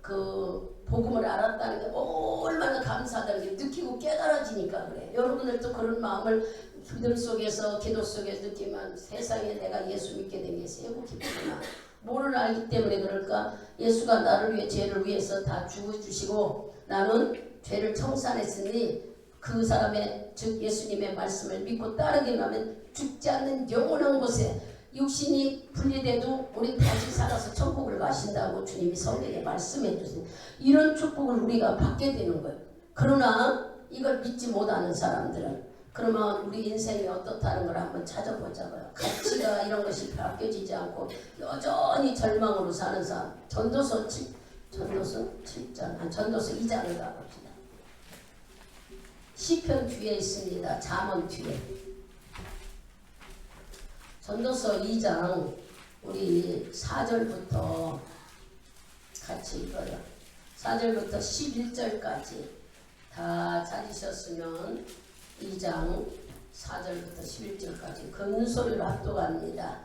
A: 그 복음을 알았다는 게 얼마나 감사하다는 게 느끼고 깨달아지니까 그래. 여러분들도 그런 마음을 믿음 속에서 기도 속에서 느끼면 세상에 내가 예수 믿게 된 게 세고 기쁘구나. 뭐를 알기 때문에 그럴까? 예수가 나를 위해 죄를 위해서 다 죽어주시고 나는 죄를 청산했으니 그 사람의 즉 예수님의 말씀을 믿고 따르기만 하면 죽지 않는 영원한 곳에 육신이 분리돼도 우리 다시 살아서 천국을 가신다고 주님이 성경에 말씀해 주세요. 이런 축복을 우리가 받게 되는 거예요. 그러나 이걸 믿지 못하는 사람들은 그러면 우리 인생이 어떻다는 걸 한번 찾아보자고요. 가치가 이런 것이 바뀌어지지 않고 여전히 절망으로 사는 사람. 전도서 7장, 전도서 2장을 가봅시다. 시편 뒤에 있습니다. 잠언 뒤에. 전도서 2장 우리 4절부터 같이 읽어요. 4절부터 11절까지 다 찾으셨으면 2장 4절부터 11절까지 큰 소리로 합독합니다.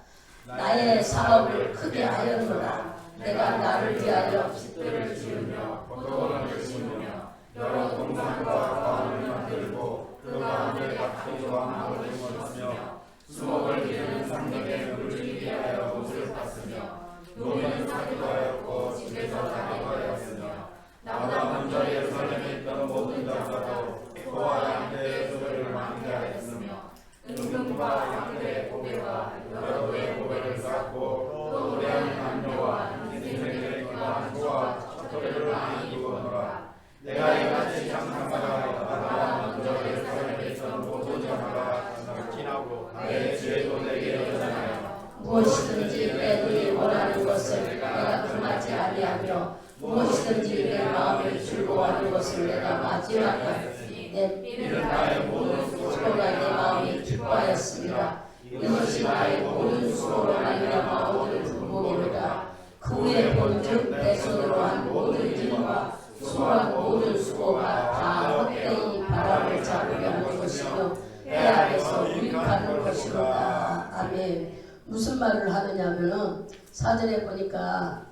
A: 나의 사업을 크게 하였노라. 내가 나를 위하여
B: 깃들을 지으며 포도원을 심으며 여러 동산과 가운을 만들고 그 가운데 약속과 나무를 심었으며 수목을 기르는 상경에 물을 위하여 못을 팠으며 노인은 사기하였고 집에서 자기하였으며 나보다 먼저 예루살렘에 있던 모든 자가도 소와 양떼의 소를 만개하였으며 은금과 양떼의 고개와 여러 개의 고개를 쌓고 또 노래하는 남녀와 인생의 기뻐한 소와 젖소리를 많이 입어노라. 내가 이같이 장사하여 나보다 먼저 예루살렘에 있던 모든 자가 지나고 나의 지혜도 내게 여전하여
A: 무엇이든지 내 눈이 원하는 것을 내가 금하지 아니하며 무엇이든지 내 마음을 즐거워하는 것을 내가 마지막하였으니 내 이는 나의 모든 수고가 내 마음이 기뻐하였습니다. 이것이 나의 모든 수고로 말미암아 얻은 분봉이로다. 그 후에 본즉 내 손으로 한 모든 일과 수고한 모든 수고가 다 헛되이 바람을 잡으려 하는 것이며 해 아래서 유익하는 것이로다. 아멘. 무슨 말을 하느냐면은 사전에 보니까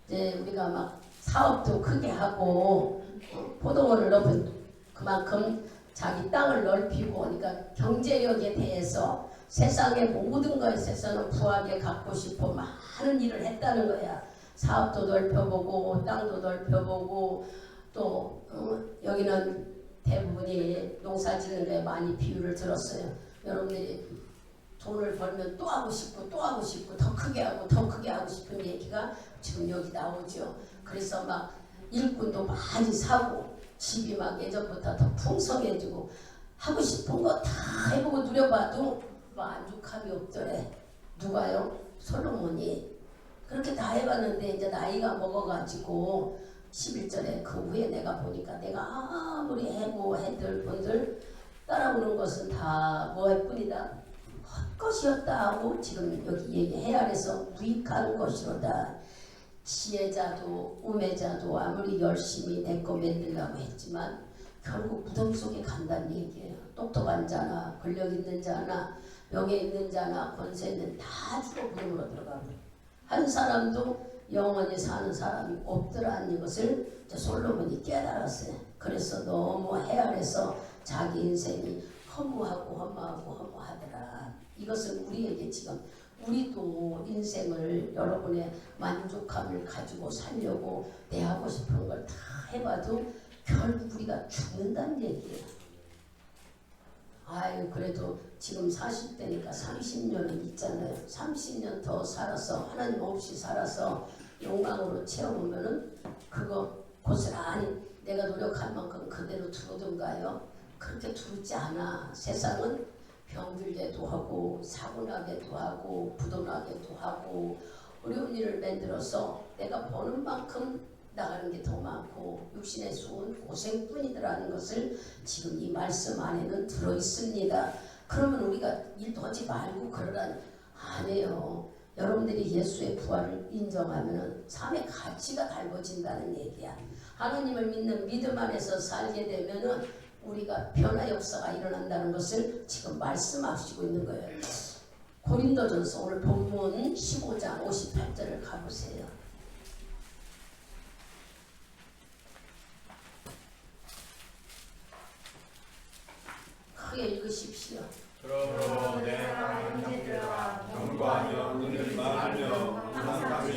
A: 이제 우리가 막 사업도 크게 하고 포도원을 넓은 그만큼 자기 땅을 넓히고 그러니까 경제력에 대해서 세상의 모든 것에서는 부하게 갖고 싶어 많은 일을 했다는 거야. 사업도 넓혀보고 땅도 넓혀보고 또 여기는 대부분이 농사 짓는 데 많이 비유를 들었어요. 여러분들이 돈을 벌면 또 하고 싶고 또 하고 싶고 더 크게 하고 더 크게 하고 싶은 얘기가 지금 여기 나오죠. 그래서 막 일꾼도 많이 사고 집이 막 예전보다 더 풍성해지고 하고 싶은 거 다 해보고 누려봐도 만족함이 없더래. 누가요? 솔로몬이. 그렇게 다 해봤는데 이제 나이가 먹어가지고 11절에 그 후에 내가 보니까 내가 아무리 해고 해들 분들 따라오는 것은 다 뭐할 뿐이다. 헛것이었다 하고 지금 여기 얘기해 아래서 무익한 것이로다. 지혜자도 우매자도 아무리 열심히 내 거 만들려고 했지만 결국 무덤 속에 간다는 얘기예요. 똑똑한 자나 권력 있는 자나 명예 있는 자나 권세 있는 다 죽어 무덤으로 들어가고 한 사람도 영원히 사는 사람이 없더라는 것을 솔로몬이 깨달았어요. 그래서 너무 해 아래서 자기 인생이 허무하더라. 이것은 우리에게 지금 우리도 인생을 여러분의 만족감을 가지고 살려고 내 하고 싶은 걸 다 해봐도 결국 우리가 죽는다는 얘기예요. 아유 그래도 지금 40대니까 30년은 있잖아요. 30년 더 살아서 하나님 없이 살아서 욕망으로 채워보면은 그거 고스란히 내가 노력한 만큼 그대로 두르던가요? 그렇게 두르지 않아. 세상은 병들게도 하고 사고나게도 하고 부도나게도 하고 어려운 일을 만들어서 내가 버는 만큼 나가는 게 더 많고 육신의 수은 고생뿐이더라는 것을 지금 이 말씀 안에는 들어있습니다. 그러면 우리가 일도 하지 말고 그러라니 아니에요. 여러분들이 예수의 부활을 인정하면 삶의 가치가 달라진다는 얘기야. 하나님을 믿는 믿음 안에서 살게 되면은 우리가 변화 역사가 일어난다는 것을 지금 말씀하시고 있는 거예요. 고린도전서 오늘 본문 15장 58절을 가보세요. 크게 읽으십시오.
B: 그러므로 내 하나님 형제들아 경고하며 너희를 말하며 항상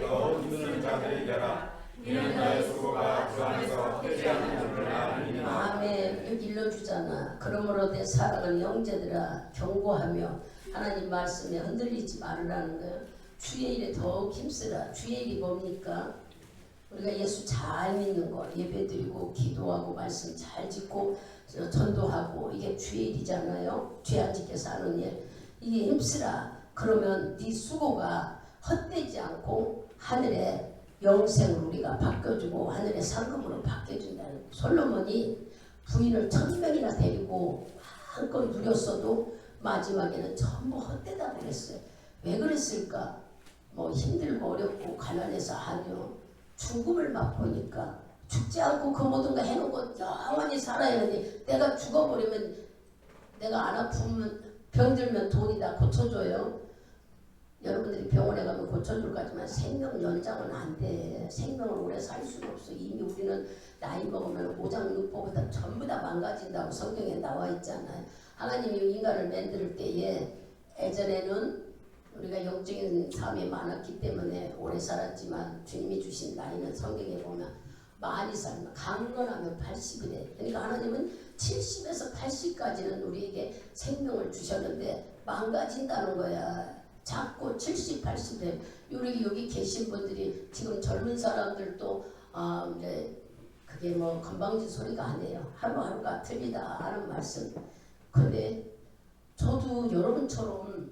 B: 더 힘쓰는 자들에게라. 이는 너의 수고가 주 안에서 헛되지 않는 줄을 아느니라.
A: 아멘. 여기 일러주잖아. 그러므로 내 사랑하는 형제들아 경고하며 하나님 말씀에 흔들리지 말으라는 거예요. 주의 일에 더욱 힘쓰라. 주의 일이 뭡니까? 우리가 예수 잘 믿는 거 예배드리고 기도하고 말씀 잘 짓고 전도하고 이게 주의 일이잖아요. 죄 안 짓게 사는 일. 이게 힘쓰라. 그러면 네 수고가 헛되지 않고 하늘에 영생으로 우리가 바꿔주고 하늘의 상급으로 바뀌어준다는. 솔로몬이 부인을 1000명이나 데리고 한껏 누렸어도 마지막에는 전부 헛되다 그랬어요. 왜 그랬을까? 뭐 힘들고 어렵고 가난해서 아니요. 죽음을 맛보니까 죽지 않고 그 모든 거 해놓고 영원히 살아야 하는데 내가 죽어버리면 내가 안 아프면 병들면 돈이 다 고쳐줘요. 여러분들이 병원에 가면 고쳐줄 거지만 생명 연장은 안 돼. 생명을 오래 살 수는 없어. 이미 우리는 나이 먹으면 오장육부부터 전부 다 망가진다고 성경에 나와 있잖아요. 하나님이 인간을 만들 때에 예전에는 우리가 영적인 삶이 많았기 때문에 오래 살았지만 주님이 주신 나이는 성경에 보면 많이 살면 강건하면 80이래. 그러니까 하나님은 70에서 80까지는 우리에게 생명을 주셨는데 망가진다는 거야. 자꾸 70, 80에 우리 여기 계신 분들이 지금 젊은 사람들도 이제 그게 뭐 건방진 소리가 아니에요. 하루하루가 틀리다 하는 말씀. 근데 저도 여러분처럼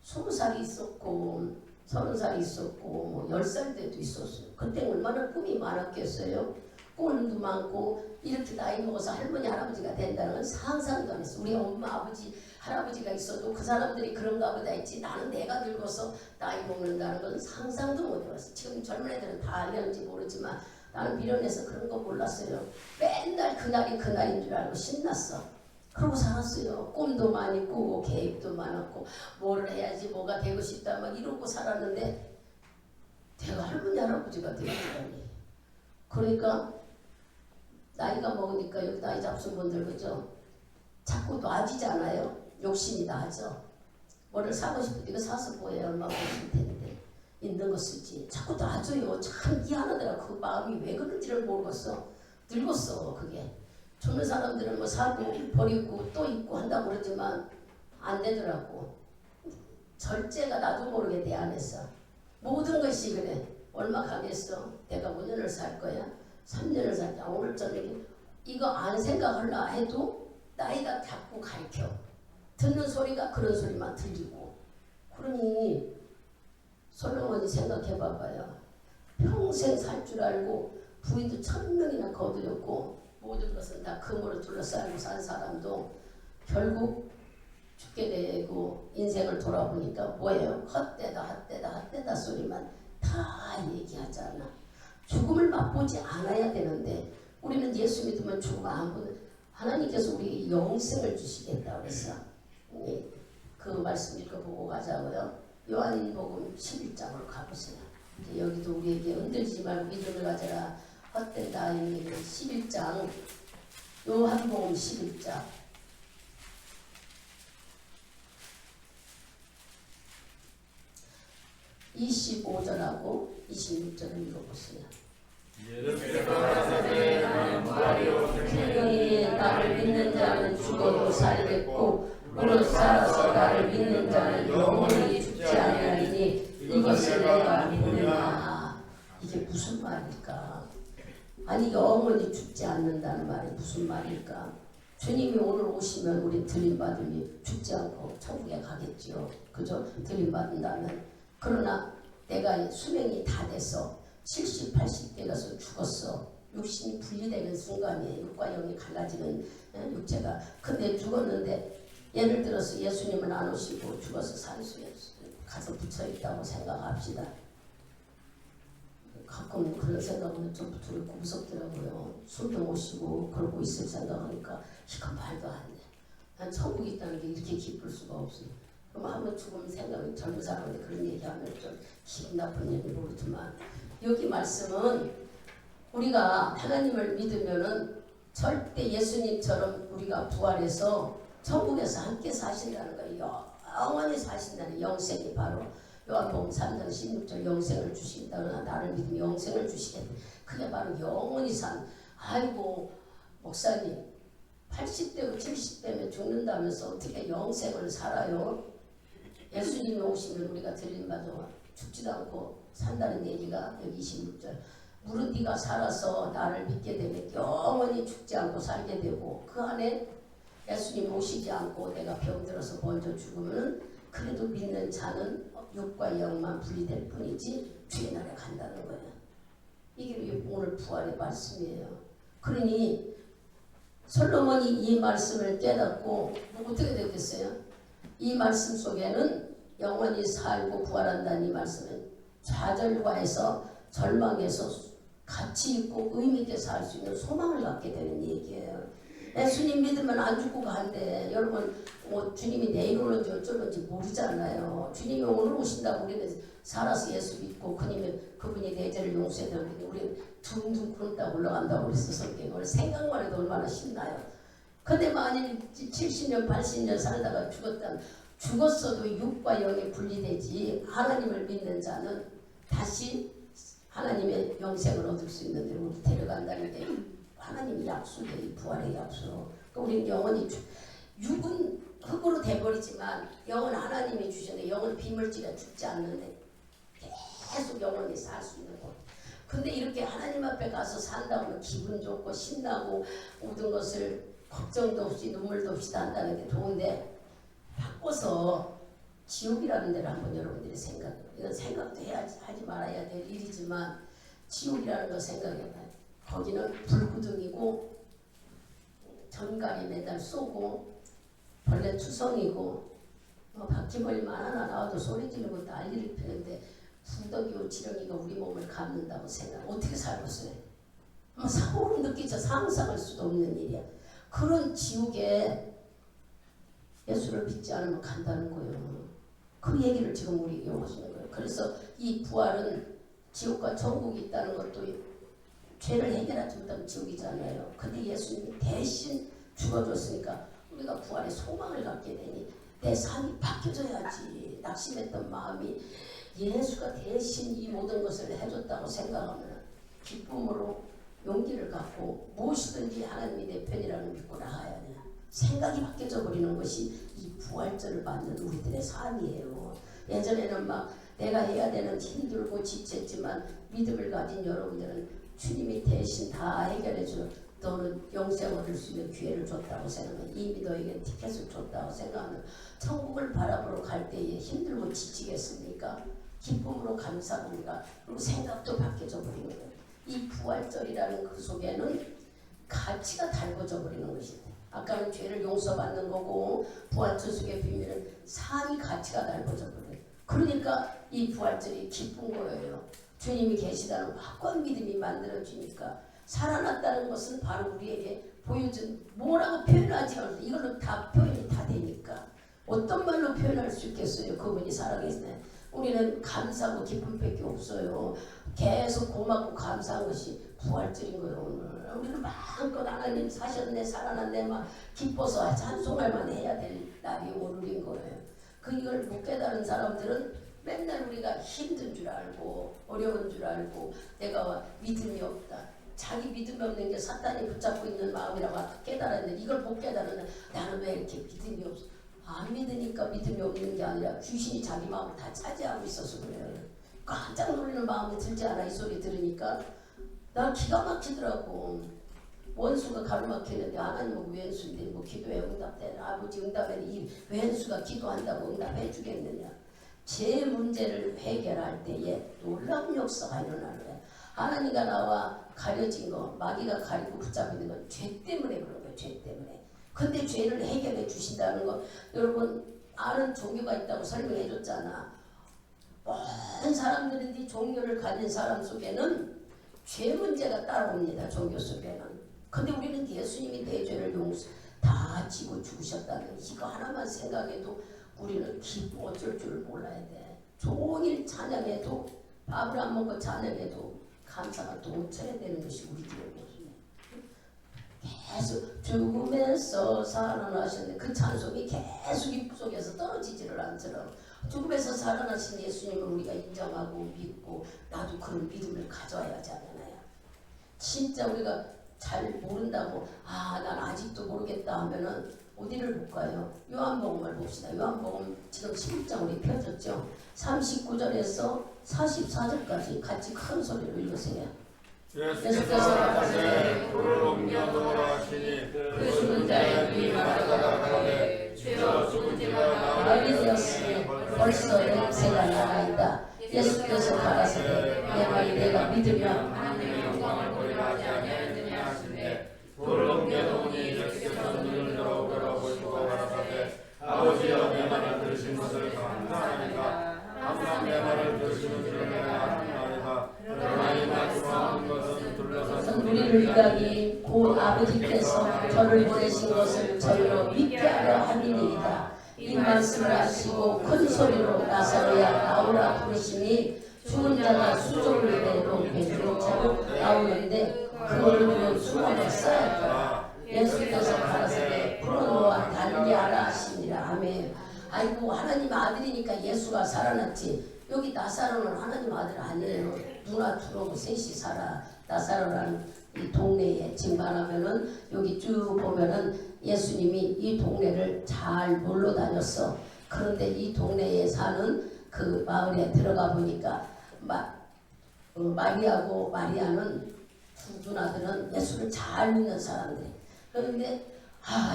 A: 20살이 있었고 30살이 있었고 뭐 10살 때도 있었어요. 그때 얼마나 꿈이 많았겠어요. 꿈도 많고 이렇게 나이 먹어서 할머니 할아버지가 된다는 건 상상도 안 했어. 우리 엄마 아버지 할아버지가 있어도 그 사람들이 그런가 보다 했지 나는 내가 늙어서 나이 먹는다는 건 상상도 못 해봤어. 지금 젊은 애들은 다 알려는지 모르지만 나는 미련해서 그런 거 몰랐어요. 맨날 그날이 그날인 줄 알고 신났어. 그러고 살았어요. 꿈도 많이 꾸고 계획도 많았고 뭘 해야지 뭐가 되고 싶다 막 이러고 살았는데 내가 할머니 할아버지가 되었다니. 그러니까 나이가 먹으니까 여기 나이 잡순 분들 그죠? 자꾸 놔지잖아요. 욕심이 나죠. 뭐를 사고 싶은데 이거 사서 뭐해요? 얼마 버실 텐데 있는 거 쓰지. 자꾸 놔줘요. 참 미안하더라. 그 마음이 왜 그런지를 모르겠어. 늙었어 그게. 젊은 사람들은 뭐 사고 버리고 또 있고 한다고 그러지만 안 되더라고. 절제가 나도 모르게 내 안에서 모든 것이 그래. 얼마 가겠어? 내가 5년을 살 거야? 3년을 살자. 오늘 저녁에 이거 안 생각하려 해도 나이가 자꾸 가르쳐. 듣는 소리가 그런 소리만 들리고. 그러니 솔로몬이 생각해 봐봐요. 평생 살 줄 알고 부인도 1000명이나 거두었고 모든 것은 다 금으로 둘러싸고 산 사람도 결국 죽게 되고 인생을 돌아보니까 뭐예요? 헛되다 헛되다 헛되다 소리만 다 얘기하잖아. 죽음을 맛보지 않아야 되는데 우리는 예수 믿으면 죽음 안 보는 하나님께서 우리 영생을 주시겠다 그랬어. 그 말씀 읽어보고 가자고요. 요한복음 11장으로 가보세요. 이제 여기도 우리에게 흔들리지 말고 믿음을 가져라. 헛된다. 11장 요한복음 11장 25절하고 26절을 읽어보세요. 분명히 나를 믿는 자는 죽어도 살겠고 무릇 살아서 나를 믿는 자는 영원히 죽지 아니하리니 이것을 내가 믿느냐. 이게 무슨 말일까? 아니 영원히 죽지 않는다는 말이 무슨 말일까? 주님이 오늘 오시면 우리 들림받으니 죽지 않고 천국에 가겠지요. 그죠? 들림받는다면. 그러나 내가 수명이 다 돼서 70, 80대 가서 죽었어. 육신이 분리되는 순간에 육과 영이 갈라지는 육체가. 근데 죽었는데 예를 들어서 예수님은 안 오시고 죽어서 산수에 가서 붙여있다고 생각합시다. 가끔 그런 생각은 좀 두렵고 무섭더라고요. 술도 모시고 그러고 있을 생각하니까 이건 말도 안 돼. 난 천국이 있다는 게 이렇게 기쁠 수가 없어요. 그럼 한번 죽으면 생각이 젊은 사람한테 그런 얘기하면 좀 기분 나쁜 얘기 모르지만 여기 말씀은 우리가 하나님을 믿으면은 절대 예수님처럼 우리가 부활해서 천국에서 함께 사신다는 거예요. 영원히 사신다는 영생이 바로 요한복음 3장 16절 영생을 주신다거나 나를 믿으면 영생을 주시겠다. 그게 바로 영원히 산. 아이고 목사님 80대고 70대면 죽는다면서 어떻게 영생을 살아요? 예수님이 오시면 우리가 들림받아 죽지도 않고 산다는 얘기가 여기 26절. 무릇 네가 살아서 나를 믿게 되면 영원히 죽지 않고 살게 되고 그 안에 예수님 오시지 않고 내가 병들어서 먼저 죽으면 그래도 믿는 자는 육과 영만 분리될 뿐이지 주의 나라에 간다는 거예요. 이게 오늘 부활의 말씀이에요. 그러니 솔로몬이 이 말씀을 깨닫고 어떻게 되겠어요? 이 말씀 속에는 영원히 살고 부활한다는 이 말씀은 좌절과에서 절망에서 가치 있고 의미 있게 살 수 있는 소망을 갖게 되는 얘기예요. 예수님 믿으면 안 죽고 간대. 여러분 뭐 주님이 내일 오는지 어쩌는지 모르잖아요. 주님이 오늘 오신다고 우리는 살아서 예수 믿고 그분이 내 죄를 용서해 드리는데 우리 둥둥 굴렀다 올라간다고 그랬어. 성경을 생각만 해도 얼마나 신나요. 근데 만일 70년 80년 살다가 죽었어도 육과 영이 분리되지 하나님을 믿는 자는 다시 하나님의 영생을 얻을 수 있는 데로 우리 데려간다는 게 하나님의 약속이에요. 이 부활의 약속. 그러니까 우리는 영원히 육은 흙으로 돼버리지만 영은 하나님이 주셨는데 영은 비물질에 죽지 않는데 계속 영원히 살 수 있는 곳. 근데 이렇게 하나님 앞에 가서 산다고 하면 기분 좋고 신나고 모든 것을 걱정도 없이 눈물도 없이 산다는 게 좋은데 바꿔서 지옥이라는 데를 한번 여러분들이 생각해요. 이건 생각도 해야지 하지 말아야 될 일이지만 지옥이라는 거 생각해봐요. 거기는 불구덩이고 전갈이 매달 쏘고 벌레 투성이고 바퀴벌레만 하나 나와도 소리 지르고 난리를 피는데 구더기와 지렁이가 우리 몸을 감는다고 생각. 어떻게 살겠어요? 소름 느끼죠. 상상할 수도 없는 일이야. 그런 지옥에 예수를 믿지 않으면 간다는 거예요. 그 얘기를 지금 우리에게 하시는 거예요. 그래서 이 부활은 지옥과 천국이 있다는 것도 죄를 해결하지 못하면 지옥이잖아요. 근데 예수님이 대신 죽어줬으니까 우리가 부활의 소망을 갖게 되니 내 삶이 바뀌어져야지. 낙심했던 마음이 예수가 대신 이 모든 것을 해줬다고 생각하면 기쁨으로 용기를 갖고 무엇이든지 하나님이 내 편이라는 믿고 나가야 돼요. 생각이 바뀌어져 버리는 것이 이 부활절을 맞는 우리들의 삶이에요. 예전에는 막 내가 해야 되는 힘들고 지쳤지만 믿음을 가진 여러분들은 주님이 대신 다 해결해줘. 너는 영생을 얻을 수 있는 기회를 줬다고 생각하면 이미 너에게 티켓을 줬다고 생각하면 천국을 바라보러 갈 때에 힘들고 지치겠습니까? 기쁨으로 감사합니다. 그리고 생각도 바뀌어져 버리는 거예요. 이 부활절이라는 그 속에는 가치가 달궈져 버리는 것입니다. 아까는 죄를 용서받는 거고 부활절 속의 비밀은 삶이 가치가 달궈져 버려요. 그러니까 이 부활절이 기쁜 거예요. 주님이 계시다는 확고한 믿음이 만들어지니까 살아났다는 것은 바로 우리에게 보여준 뭐라고 표현하지 않아도 이걸로 다 표현이 다 되니까 어떤 말로 표현할 수 있겠어요. 그분이 살아계시네. 우리는 감사하고 기쁨밖에 없어요. 계속 고맙고 감사한 것이 부활절인 거예요. 오늘 우리는 마음껏 하나님 사셨네 살아났네 막 기뻐서 찬송할만 해야 될 날이 오늘인 거예요. 그걸 못 깨달은 사람들은 맨날 우리가 힘든 줄 알고 어려운 줄 알고 내가 믿음이 없다. 자기 믿음이 없는 게 사탄이 붙잡고 있는 마음이라고 깨달았는데 이걸 못 깨달으면 나는 왜 이렇게 믿음이 없어. 안 믿으니까 믿음이 없는 게 아니라 귀신이 자기 마음을 다 차지하고 있어서 그래요. 깜짝 놀라는 마음이 들지 않아. 이 소리 들으니까 나 기가 막히더라고. 원수가 가로막히는데 하나님은 왼수인데 뭐 기도에 응답되는 아버지 응답에 이 왼수가 기도한다고 응답해 주겠느냐. 제 문제를 해결할 때에 놀라운 역사가 일어나는 거야. 하나님과 나와 가려진 거 마귀가 가리고 붙잡는 건 죄 때문에 그런 거예요. 죄 때문에. 근데 죄를 해결해 주신다는 거 여러분 아는 종교가 있다고 설명해 줬잖아. 모든 사람들이 종교를 가진 사람 속에는 죄 문제가 따라옵니다. 종교 속에는. 근데 우리는 예수님이 내 죄를 용서 다 지고 죽으셨다는 이거 하나만 생각해도 우리는 기뻐 어쩔 줄 몰라야 돼. 종일 찬양해도 밥을 안 먹고 찬양해도 감사가 넘쳐야 되는 것이 우리들의 모습이에요. 계속 죽음에서 살아나셨는데 그 찬송이 계속 입 속에서 떨어지지를 않처럼 죽음에서 살아나신 예수님을 우리가 인정하고 믿고 나도 그런 믿음을 가져야 하잖아요. 진짜 우리가 잘 모른다고 난 아직도 모르겠다 하면은 어디를 볼까요? 요한복음을 봅시다. 요한복음 지금 11장 우리 펴졌죠. 39절에서 44절까지 같이 큰 소리로 읽으세요.
B: 예수께서 가시되 돌을 옮겨 놓으라 하시니 그 죽은 자의 눈이 가라가라가되 주여 죽은 자가
A: 나이 되었으니 벌써 냄새가 나나이다. 예수께서 가라사대 내 말이 내가 믿으면
B: 하나님의 영광을 보리라 하지 아니하였느냐 하시되 돌을 옮겨 놓으니 예수께서 눈을 열어보라 보시고 가라사대 아버지여 내 말을 들으신 것을 감사하나이다. 항상 내 말을 들으시는 줄을 내가 아나이다. 그러나 이 말씀하는 것은 둘러서
A: 우리를 위하니 곧 아버지께서 저를 보내신 것을 저희로 믿게 하려 함이니이다. 이 말씀을 하시고 큰 소리로 나사로야 나오라 부르시니 죽은 자가 수종을 내로 배주로 차고 나오는데 그거를 보면 수건을 쌓였더라. 예수께서 가라사대 불어놓아 달리하라 하시니라. 아멘. 아이고 하나님 아들이니까 예수가 살아났지. 여기 나사로는 하나님 아들 아니에요. 누나 둘하고 셋이 살아. 나사로라는 이 동네에 증반하면은 여기 쭉 보면은 예수님이 이 동네를 잘 놀러 다녔어. 그런데 이 동네에 사는 그 마을에 들어가 보니까 마리아고 마리아는 두 누나들은 예수를 잘 믿는 사람들이. 그런데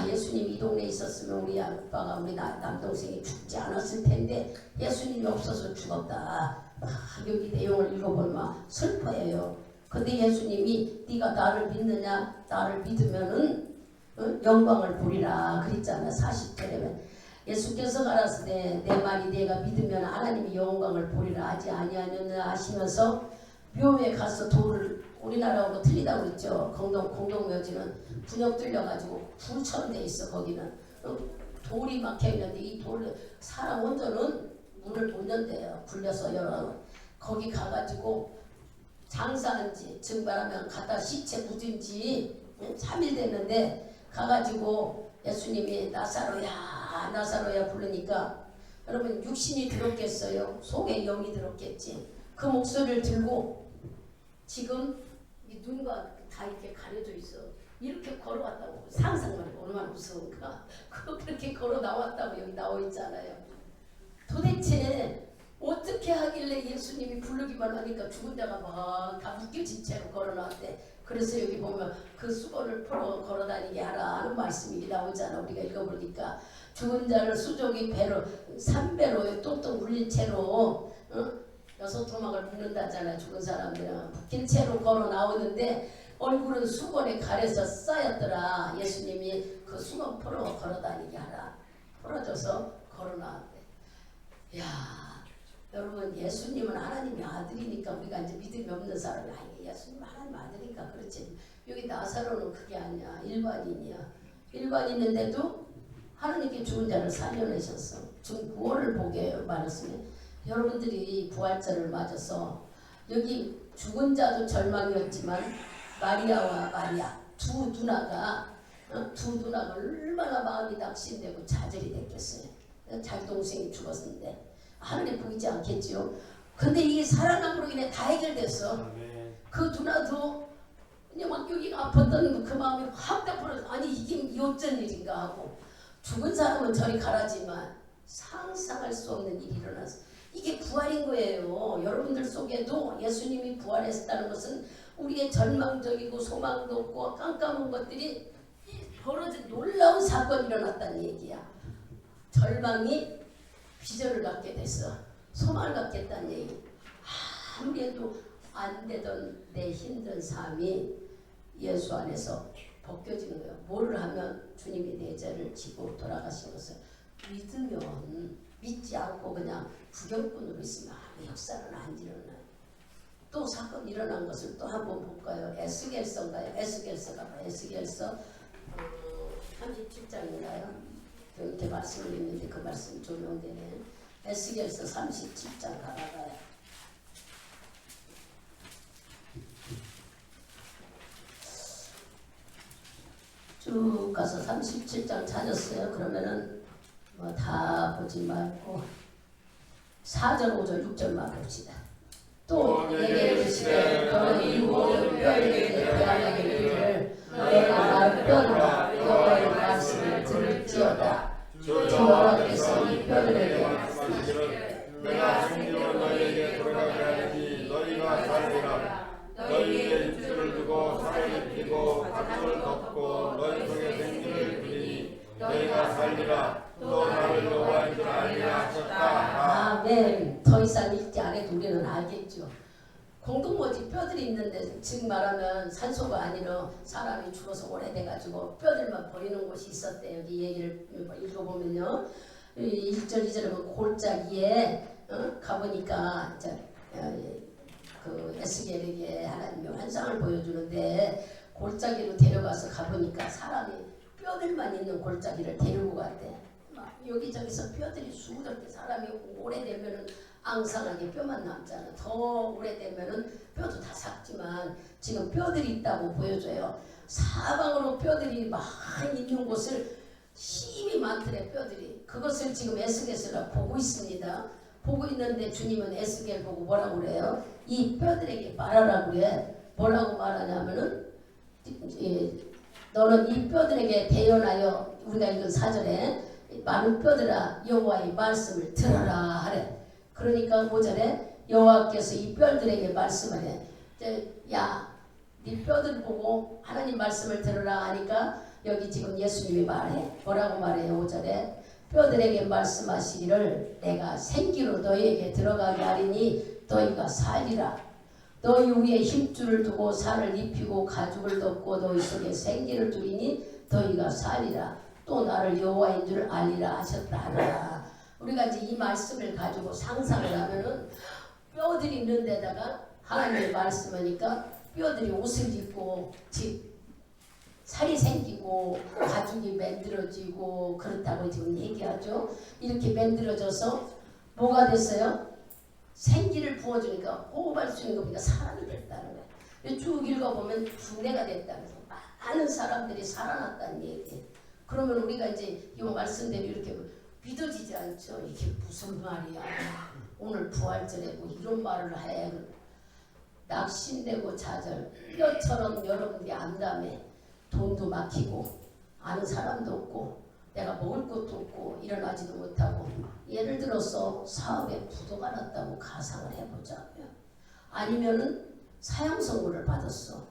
A: 예수님 이 동네에 있었으면 우리 아빠가 우리 남동생이 죽지 않았을 텐데 예수님이 없어서 죽었다. 여기 내용을 읽어보면 슬퍼해요. 근데 예수님이 네가 나를 믿느냐? 나를 믿으면은 영광을 보리라 그랬잖아. 40절에는 예수께서 가라사대 내 말이 내가 믿으면 하나님이 영광을 보리라 하지 아니하느냐 하시면서 묘에 가서 돌을 우리나라하고 틀리다고 그랬죠. 공동묘지는 분역 뚫려가지고 불처럼 돼 있어. 거기는 돌이 막혀 있는데 이 돌 사람 온전은 문을 못 연대요. 굴려서 열어. 거기 가가지고 장사한 지 증발하면 갖다 시체 묻은 지 3일 됐는데 가가지고 예수님이 나사로야 나사로야 부르니까 여러분 육신이 들었겠어요? 속에 영이 들었겠지. 그 목소리를 들고 지금 이 눈과 다 이렇게 가려져 있어. 이렇게 걸어왔다고. 상상만 해도 얼마나 무서운가. 그렇게 걸어 나왔다고 여기 나와 있잖아요. 도대체 어떻게 하길래 예수님이 부르기만 하니까 죽은 자가 막 다 묶여진 채로 걸어 나왔대. 그래서 여기 보면 그 수건을 풀어 걸어 다니게 하라 하는 말씀이 나오잖아. 우리가 읽어보니까 죽은 자를 수족이 배로 3배로 똥똥 물린 채로 6토막을 묶는다잖아. 죽은 사람들은 묶인 채로 걸어 나오는데 얼굴은 수건에 가려서 쌓였더라. 예수님이 그 수건 풀어 걸어 다니게 하라. 풀어줘서 걸어 나왔대. 야, 여러분 예수님은 하나님의 아들이니까 우리가 이제 믿음이 없는 사람이 아니에요. 예수님 하나님 아들이니까 그렇지. 여기 나사로는 그게 아니야. 일반인이야. 일반인인데도 하나님께 죽은 자를 살려내셨어. 지금 구원을 보게 말했으면 여러분들이 부활절을 맞아서 여기 죽은 자도 절망이었지만 마리아와 마리아 두 누나가 얼마나 마음이 낙심되고 좌절이 됐겠어요. 자기 동생이 죽었는데 하늘에 보이지 않겠지요. 근데 이게 살아남으로 인해 다 해결됐어. 그 누나도 그냥 막 여기가 아팠던 그 마음이 확 닦아서 아니 이게 어쩐 일인가 하고 죽은 사람은 저리 가라지만 상상할 수 없는 일이 일어났어. 이게 부활인 거예요. 여러분들 속에도 예수님이 부활했다는 것은 우리의 절망적이고 소망도 없고 깜깜한 것들이 벌어진 놀라운 사건이 일어났다는 얘기야. 절망이 비전을 갖게 됐어. 소망을 갖겠다는 얘기. 아무리 해도 안 되던 내 힘든 삶이 예수 안에서 벗겨지는 거예요. 뭐를 하면 주님이 내 죄를 지고 돌아가신 것을 믿으면 믿지 않고 그냥 구경꾼으로 있으면 아무 역사는 안 일어나요. 또 사건 일어난 것을 또 한번 볼까요? 에스겔서인가요? 에스겔서가 에스겔서 37장인가요? 이렇게 말씀을 읽는데 그 말씀이 적용되네. 에스겔서 37장 가봐요. 쭉 가서 37장 찾았어요. 그러면은 뭐 다 보지 말고 4절, 5절, 6절만 봅시다. 또 내게 이르시되 너는 이 모든 뼈에게 대하여 이르기를 내가 날 뼈들아 여호와의 말씀을 들을지어다. 주 여호와께서 이 뼈들에게 말씀하시기를
B: 내가 생기로 너희에게 돌아가게 하리니 너희가 살리라. 너희의 입술을 두고 살을 입히고 밭을 덮고 너희 속에 생기를 부리니 너희가 살리라. 또 나를 여호와인 줄 알리라 하셨다.
A: 아멘. 더 이상 읽지 않아도 우리는 알겠죠. 공동묘지 뼈들이 있는데 즉 말하면 산소가 아니라 사람이 죽어서 오래돼가지고 뼈들만 버리는 곳이 있었대. 여기 얘기를 읽어보면요. 1절 2절에 보면 골짜기에 가보니까 이제 그 에스겔에게 하나님의 환상을 보여주는데 골짜기로 데려가서 가보니까 사람이 뼈들만 있는 골짜기를 데리고 갔대. 막 여기저기서 뼈들이 수두럽게 사람이 오래되면은 앙상하게 뼈만 남잖아. 더 오래되면은 뼈도 다 삭지만 지금 뼈들이 있다고 보여줘요. 사방으로 뼈들이 많이 있는 곳을 힘이 많더래. 뼈들이 그것을 지금 에스겔서가 보고 있습니다. 보고 있는데 주님은 에스겔 보고 뭐라고 그래요? 이 뼈들에게 말하라고 그래. 뭐라고 말하냐면은 너는 이 뼈들에게 대언하여 우리가 읽은 4절에 많은 뼈들아 여호와의 말씀을 들어라 하래. 그러니까 5절에 여호와께서 이 뼈들에게 말씀을 해. 야, 네 뼈들 보고 하나님 말씀을 들으라 하니까 여기 지금 예수님이 말해. 뭐라고 말해요? 5절에 뼈들에게 말씀하시기를 내가 생기로 너희에게 들어가게 하리니 너희가 살리라. 너희 위에 힘줄을 두고 살을 입히고 가죽을 덮고 너희 속에 생기를 두리니 너희가 살리라. 또 나를 여호와인 줄 알리라 하셨다 하라. 우리가 이제 이 말씀을 가지고 상상을 하면은 뼈들이 있는 데다가 하나님의 말씀하니까 뼈들이 옷을 입고 살이 생기고 가죽이 만들어지고 그렇다고 지금 얘기하죠. 이렇게 만들어져서 뭐가 됐어요? 생기를 부어주니까 호흡할 수 있는 겁니까? 사람이 됐다는 거예요. 쭉 읽어보면 분해가 됐다는 거예요. 많은 사람들이 살아났다는 얘기예요. 그러면 우리가 이제 이 말씀대로 이렇게 믿어지지 않죠. 이게 무슨 말이야. 오늘 부활절에 뭐 이런 말을 해. 낙심되고 좌절, 뼈처럼 여러분들이 안다며 돈도 막히고 아는 사람도 없고 내가 먹을 것도 없고 일어나지도 못하고 예를 들어서 사업에 부도가 났다고 가상을 해보자고요. 아니면은 사형 선고를 받았어.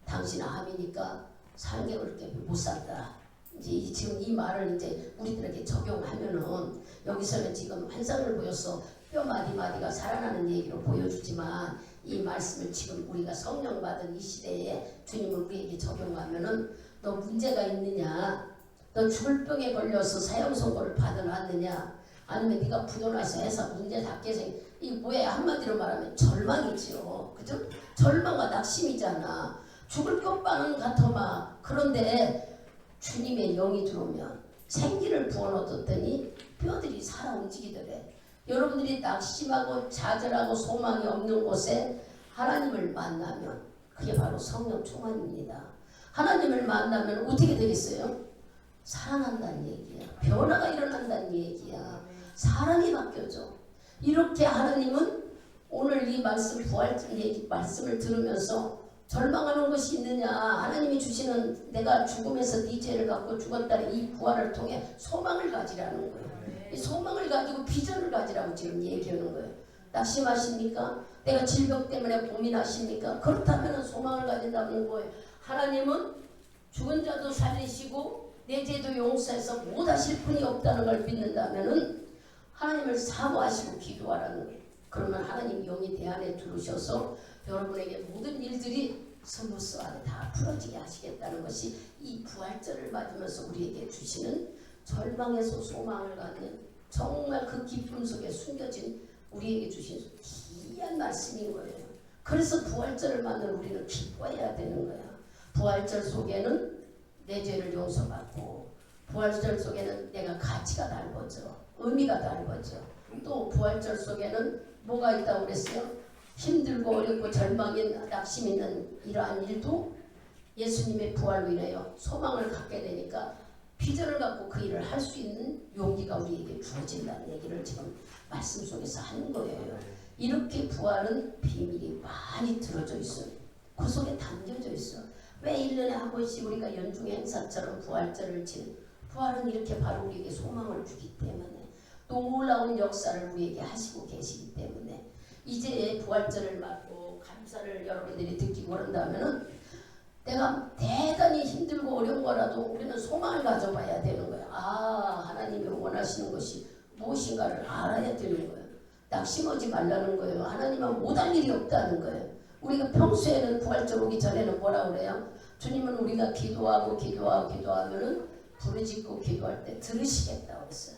A: 당신 암이니까 3개월밖에 못 산다. 이제 지금 이 말을 이제 우리들에게 적용하면은 여기서는 지금 환상을 보여서 뼈 마디마디가 살아나는 얘기로 보여주지만 이 말씀을 지금 우리가 성령 받은 이 시대에 주님을 우리에게 적용하면은 너 문제가 있느냐? 너 죽을 병에 걸려서 사형 선고를 받아놨느냐? 아니면 네가 부도나서 해서 문제 닿게 이 뭐야 한마디로 말하면 절망이지요. 그죠? 절망과 낙심이잖아. 죽을 것만은 같아마. 그런데 주님의 영이 들어오면 생기를 부어넣었더니 뼈들이 살아 움직이더래. 여러분들이 낙심하고 좌절하고 소망이 없는 곳에 하나님을 만나면 그게 바로 성령 충만입니다. 하나님을 만나면 어떻게 되겠어요? 살아난다는 얘기야. 변화가 일어난다는 얘기야. 사람이 바뀌어져. 이렇게 하나님은 오늘 이 말씀 부활절 얘기 말씀을 들으면서 절망하는 것이 있느냐. 하나님이 주시는 내가 죽음에서 네 죄를 갖고 죽었다는 이 부활을 통해 소망을 가지라는 거예요. 이 소망을 가지고 비전을 가지라고 지금 얘기하는 거예요. 낙심하십니까? 내가 질병 때문에 고민하십니까? 그렇다면 소망을 가진다는 거예요. 하나님은 죽은 자도 살리시고 내 죄도 용서해서 못하실 분이 없다는 걸 믿는다면은 하나님을 사모하시고 기도하라는 거예요. 그러면 하나님 영이 내 안에 들어오셔서 여러분에게 모든 일들이 스무스 안에 다 풀어지게 하시겠다는 것이 이 부활절을 맞으면서 우리에게 주시는 절망에서 소망을 갖는 정말 그 기쁨 속에 숨겨진 우리에게 주신 귀한 말씀인 거예요. 그래서 부활절을 맞는 우리는 기뻐해야 되는 거야. 부활절 속에는 내 죄를 용서받고 부활절 속에는 내가 가치가 넓어져. 의미가 넓어져. 또 부활절 속에는 뭐가 있다고 그랬어요? 힘들고 어렵고 절망이 낙심 있는 이러한 일도 예수님의 부활로 인하여 소망을 갖게 되니까 비전을 갖고 그 일을 할 수 있는 용기가 우리에게 주어진다는 얘기를 지금 말씀 속에서 하는 거예요. 이렇게 부활은 비밀이 많이 들어져 있어요. 그 속에 담겨져 있어. 왜 1년에 한 번씩 우리가 연중 행사처럼 부활절을 지는 부활은 이렇게 바로 우리에게 소망을 주기 때문에 놀라운 역사를 우리에게 하시고 계시기 때문에 이제 부활절을 맞고 감사를 여러분들이 느끼고 그런다면은 내가 대단히 힘들고 어려운 거라도 우리는 소망을 가져봐야 되는 거야. 아, 하나님이 원하시는 것이 무엇인가를 알아야 되는 거예요. 낙심하지 말라는 거예요. 하나님은 못할 일이 없다는 거예요. 우리가 평소에는 부활절 오기 전에는 뭐라고 그래요? 주님은 우리가 기도하면은 부르짖고 기도할 때 들으시겠다고 했어요.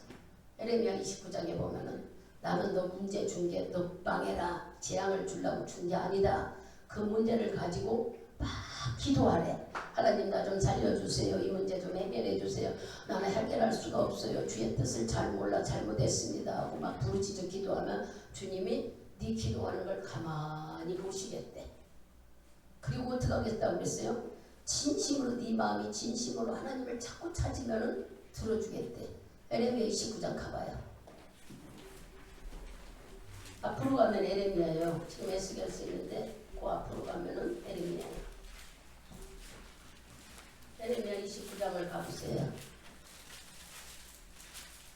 A: 에레미야 29장에 보면은 나는 너 문제 준 게 너 망해라 재앙을 주려고 준 게 아니다. 그 문제를 가지고 막 기도하래. 하나님 나 좀 살려주세요. 이 문제 좀 해결해 주세요. 나는 해결할 수가 없어요. 주의 뜻을 잘 몰라 잘못했습니다 하고 막 부르짖어 기도하면 주님이 네 기도하는 걸 가만히 보시겠대. 그리고 어떻게 하겠다고 그랬어요? 진심으로 네 마음이 진심으로 하나님을 자꾸 찾으면 들어주겠대. 에레미야 29장 가봐요. 앞으로 가면 에레미야예요. 지금 에스겔 쓰이는데 그 앞으로 가면은 에레미야예요. 에레미야 29장을 가보세요.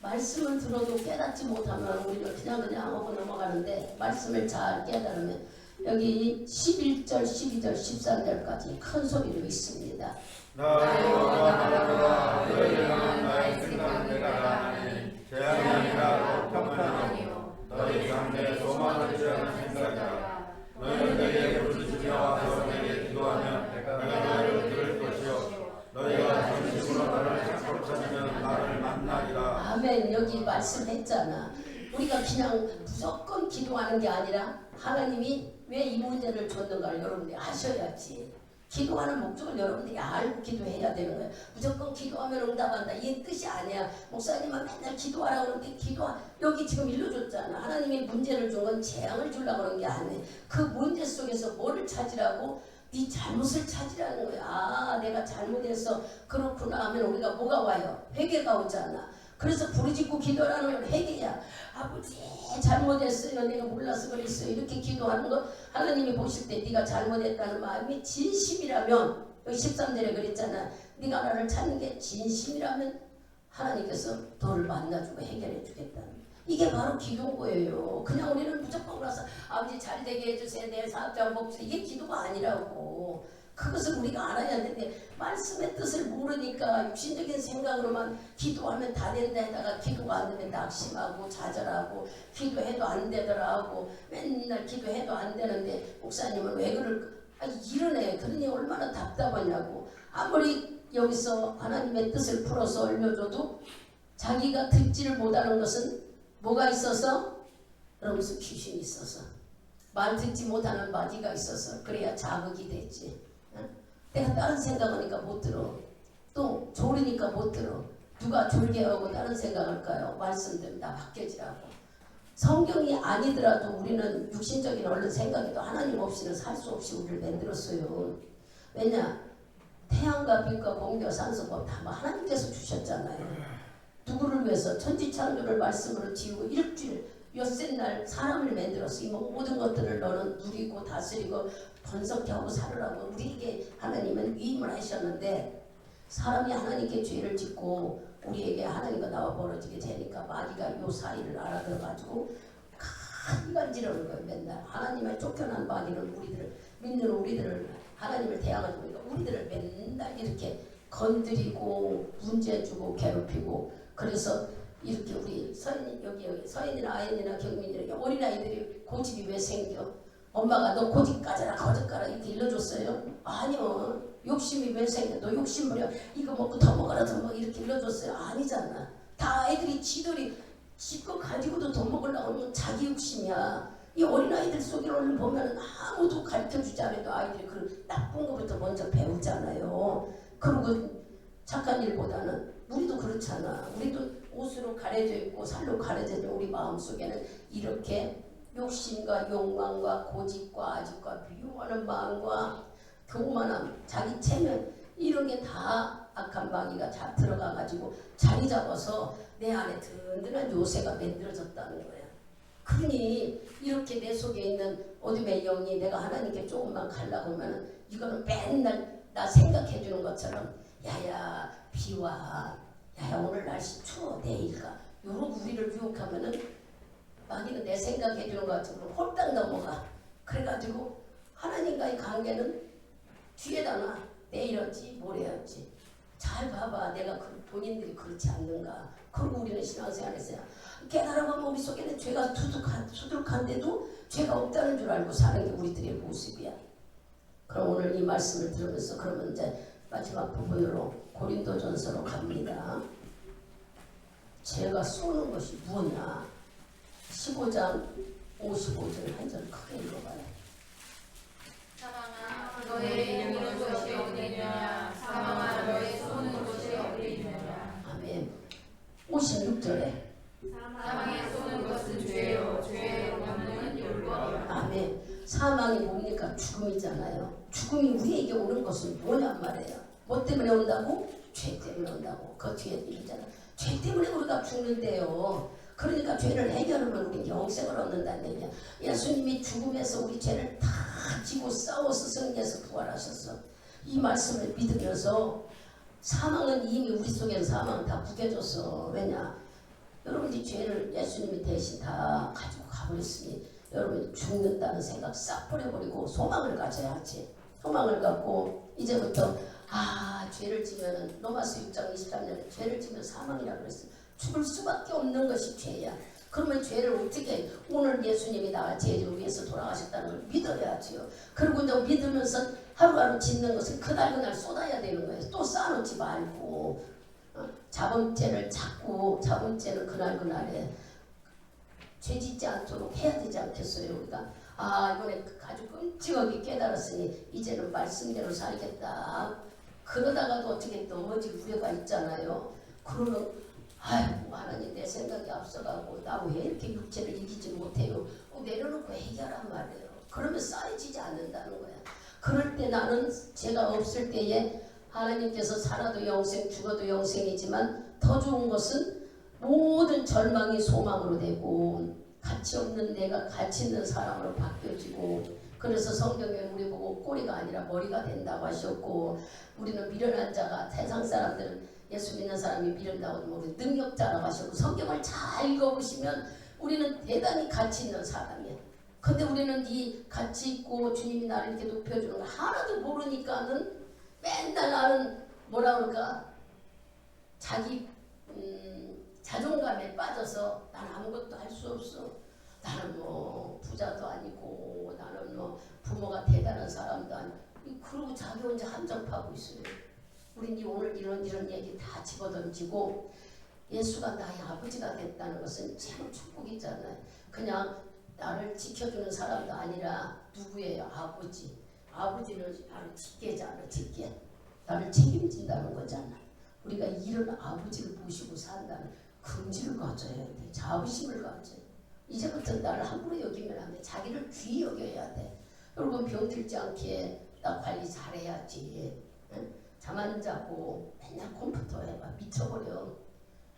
A: 말씀을 들어도 깨닫지 못하면 우리는 그냥 하고 넘어가는데 말씀을 잘 깨달으면 여기 11절, 12절, 13절까지 큰 소리로 있습니다.
B: 나의 원하노라 너희는 나의 생각대로라 하니 재앙이라 평판이요 너희 상대에 소망을 주려는 생각이라 너희는 내게 부르짖어 와서 내게 기도하면 내가 너희를 들을 것이요 너희가 진심으로 나를 찾고 찾으면 나를 만나리라.
A: 아멘. 여기 말씀했잖아. 우리가 그냥 무조건 기도하는 게 아니라 하나님이 왜 이 문제를 줬는가를 여러분들이 아셔야지. 기도하는 목적을 여러분들이 알고 기도해야 되는 거예요. 무조건 기도하면 응답한다 이 뜻이 아니야. 목사님은 맨날 기도하라고 그러는데 여기 지금 일러줬잖아. 하나님이 문제를 준 건 재앙을 주려고 그런 게 아니에요. 그 문제 속에서 뭐를 찾으라고? 네 잘못을 찾으라는 거야. 아, 내가 잘못해서 그렇구나 하면 우리가 뭐가 와요? 회개가 오잖아. 그래서 부르짖고 기도하는 건 회개야. 아버지 잘못했어요. 내가 몰라서 그랬어요. 이렇게 기도하는 거 하나님이 보실 때 네가 잘못했다는 마음이 진심이라면, 여기 13절에 그랬잖아. 네가 나를 찾는 게 진심이라면 하나님께서 너를 만나주고 해결해 주겠다는. 이게 바로 기도인 거예요. 그냥 우리는 무조건 가서 아버지 잘 되게 해주세요. 내 사업자 복수. 이게 기도가 아니라고. 그것을 우리가 알아야 하는데 말씀의 뜻을 모르니까 육신적인 생각으로만 기도하면 다 된다 해다가 기도가 안 되면 낙심하고 좌절하고 기도해도 안 되더라고. 맨날 기도해도 안 되는데 목사님은 왜 그럴까? 이러네. 그러니 얼마나 답답하냐고. 아무리 여기서 하나님의 뜻을 풀어서 알려줘도 자기가 듣지를 못하는 것은 뭐가 있어서? 그러면서 귀신이 있어서, 말 듣지 못하는 마귀가 있어서, 그래야 자극이 됐지. 내가 다른 생각하니까 못 들어. 또 졸으니까 못 들어. 누가 졸게 하고 다른 생각할까요? 말씀대로 다 바뀌어지라고. 성경이 아니더라도 우리는 육신적인 얼른 생각에도 하나님 없이는 살 수 없이 우리를 만들었어요. 왜냐? 태양과 빛과 공기와 산소법 다 하나님께서 주셨잖아요. 누구를 위해서? 천지창조를 말씀으로 지우고 일주일 엿새 날 사람을 만들었어. 이 모든 것들을 너는 누리고 다스리고 번성케 하고 살으라고 우리에게 하나님은 위임을 하셨는데, 사람이 하나님께 죄를 짓고 우리에게 하나님과 나와 벌어지게 되니까 마귀가 요 사이를 알아들어가지고 간간지러는 거예요. 맨날 하나님의 쫓겨난 마귀는 우리들을 믿는 우리들을 하나님을 대항하지 보니까 우리들을 맨날 이렇게 건드리고 문제 주고 괴롭히고. 그래서 이렇게 우리 서인, 여기 서인이나 아연이나 경민이나 어린아이들이 고집이 왜 생겨? 엄마가 너 고집 가져라 거짓 가라 이렇게 일러줬어요? 아니요. 욕심이 왜 생겨? 너 욕심 부려 이거 먹고 더 먹어라 더 먹어 이렇게 일러줬어요? 아니잖아. 다 애들이 지들이 지껏 가지고도 더 먹으려고 하는 건 자기 욕심이야. 이 어린아이들 속에 보면 아무도 가르쳐주지 않아도 아이들이 그 나쁜 것부터 먼저 배우잖아요. 그리고 착한 일보다는 우리도 그렇잖아. 우리도 옷으로 가려져 있고 살로 가려져 있는 우리 마음속에는 이렇게 욕심과 욕망과 고집과 아집과 비호하는 마음과 교만함, 자기 체면 이런 게 다 악한 마귀가 다 들어가가지고 자리 잡아서 내 안에 든든한 요새가 만들어졌다는 거야. 그러니 이렇게 내 속에 있는 어둠의 영이 내가 하나님께 조금만 가려고 하면 이거는 맨날 나 생각해 주는 것처럼 야야 비와 야야 오늘 날씨 추워 내일가 이러고 우리를 유혹하면은 마귀는 내 생각해 주는 것 같으면 홀딱 넘어가. 그래가지고 하나님과의 관계는 뒤에다 놔. 내일 어찌 모레 어찌. 잘 봐봐. 내가 본인들이 그렇지 않는가. 그리고 우리는 신앙생활에서 깨달아보면 머릿속에는 죄가 수두룩한데도 죄가 없다는 줄 알고 사는 게 우리들의 모습이야. 그럼 오늘 이 말씀을 들으면서 그러면 이제 마지막 부분으로 고린도전서로 갑니다. 죄가 쏘는 것이 무엇이냐. 15장 55절 한 절 크게 읽어봐요.
C: 사망아 너의 이르는 것이 어디냐. 사망아 너의 쏘는 것이 어디냐.
A: 아멘. 56절에
C: 사망에 쏘는 것은 죄요 죄의 권능은 율법이라.
A: 아멘. 사망이 뭡니까? 죽음이잖아요. 죽음이 우리에게 오는 것은 뭐냔 말이에요. 뭐 때문에 온다고? 죄 때문에 온다고. 그 뒤에 이르잖아. 죄 때문에 우리가 죽는데요. 그러니까 죄를 해결하면 우리 영생을 얻는다는 얘기야. 예수님이 죽음에서 우리 죄를 다 지고 싸워서 승리해서 부활하셨어. 이 말씀을 믿으면서 사망은 이미 우리 속에 사망은 다 구겨졌어. 왜냐? 여러분이 죄를 예수님이 대신 다 가지고 가버렸으니 여러분이 죽는다는 생각 싹 버려버리고 소망을 가져야지. 소망을 갖고 이제부터 죄를 지면은 로마서 6장 23절에 죄를 지면 사망이라고 그랬어. 죽을 수밖에 없는 것이 죄야. 그러면 죄를 어떻게 오늘 예수님이 나와 죄를 위해서 돌아가셨다는 걸 믿어야지요. 그리고 너 믿으면서 하루하루 짓는 것은 그날 쏟아야 되는 거예요. 또 쌓아놓지 말고 자범죄를 찾고 자범죄는 그날에 죄 짓지 않도록 해야 되지 않겠어요. 우리가 아 이번에 아주 끔찍하게 깨달았으니 이제는 말씀대로 살겠다. 그러다가도 어떻게 넘어질 우려가 있잖아요. 그러면 아이고 하나님 내 생각이 앞서가고 나 왜 이렇게 육체를 이기지 못해요. 내려놓고 해결한 말이에요. 그러면 쌓여지지 않는다는 거야. 그럴 때 나는 제가 없을 때에 하나님께서 살아도 영생 죽어도 영생이지만 더 좋은 것은 모든 절망이 소망으로 되고 가치 없는 내가 가치 있는 사람으로 바뀌어지고 그래서 성경에 우리 보고 꼬리가 아니라 머리가 된다고 하셨고 우리는 미련한 자가 세상 사람들은 예수 믿는 사람이 미련다고 하면 우리 능력자라고 하셨고 성경을 잘 읽어보시면 우리는 대단히 가치 있는 사람이야. 근데 우리는 이 가치 있고 주님이 나를 이렇게 높여주는 걸 하나도 모르니까는 맨날 나는 뭐라 그럴까 자기 자존감에 빠져서 난 아무것도 할 수 없어. 나는 뭐 부자도 아니고 나는 뭐 부모가 대단한 사람도 아니고 그러고 자기 혼자 한정파고 있어요. 우린 오늘 이런 얘기 다 집어던지고 예수가 나의 아버지가 됐다는 것은 참 축복이잖아요. 그냥 나를 지켜주는 사람도 아니라 누구예요? 아버지. 아버지는 나를 직계잖아. 직계. 나를 책임진다는 거잖아. 우리가 이런 아버지를 모시고 산다는 긍지를 가져야 돼. 자부심을 가져야 돼. 이제부터 나를 함부로 여기면 안 돼. 자기를 귀히 여겨야 돼. 여러분 병들지 않게 나 관리 잘해야지. 응? 잠 안 자고 맨날 컴퓨터 해봐. 미쳐버려.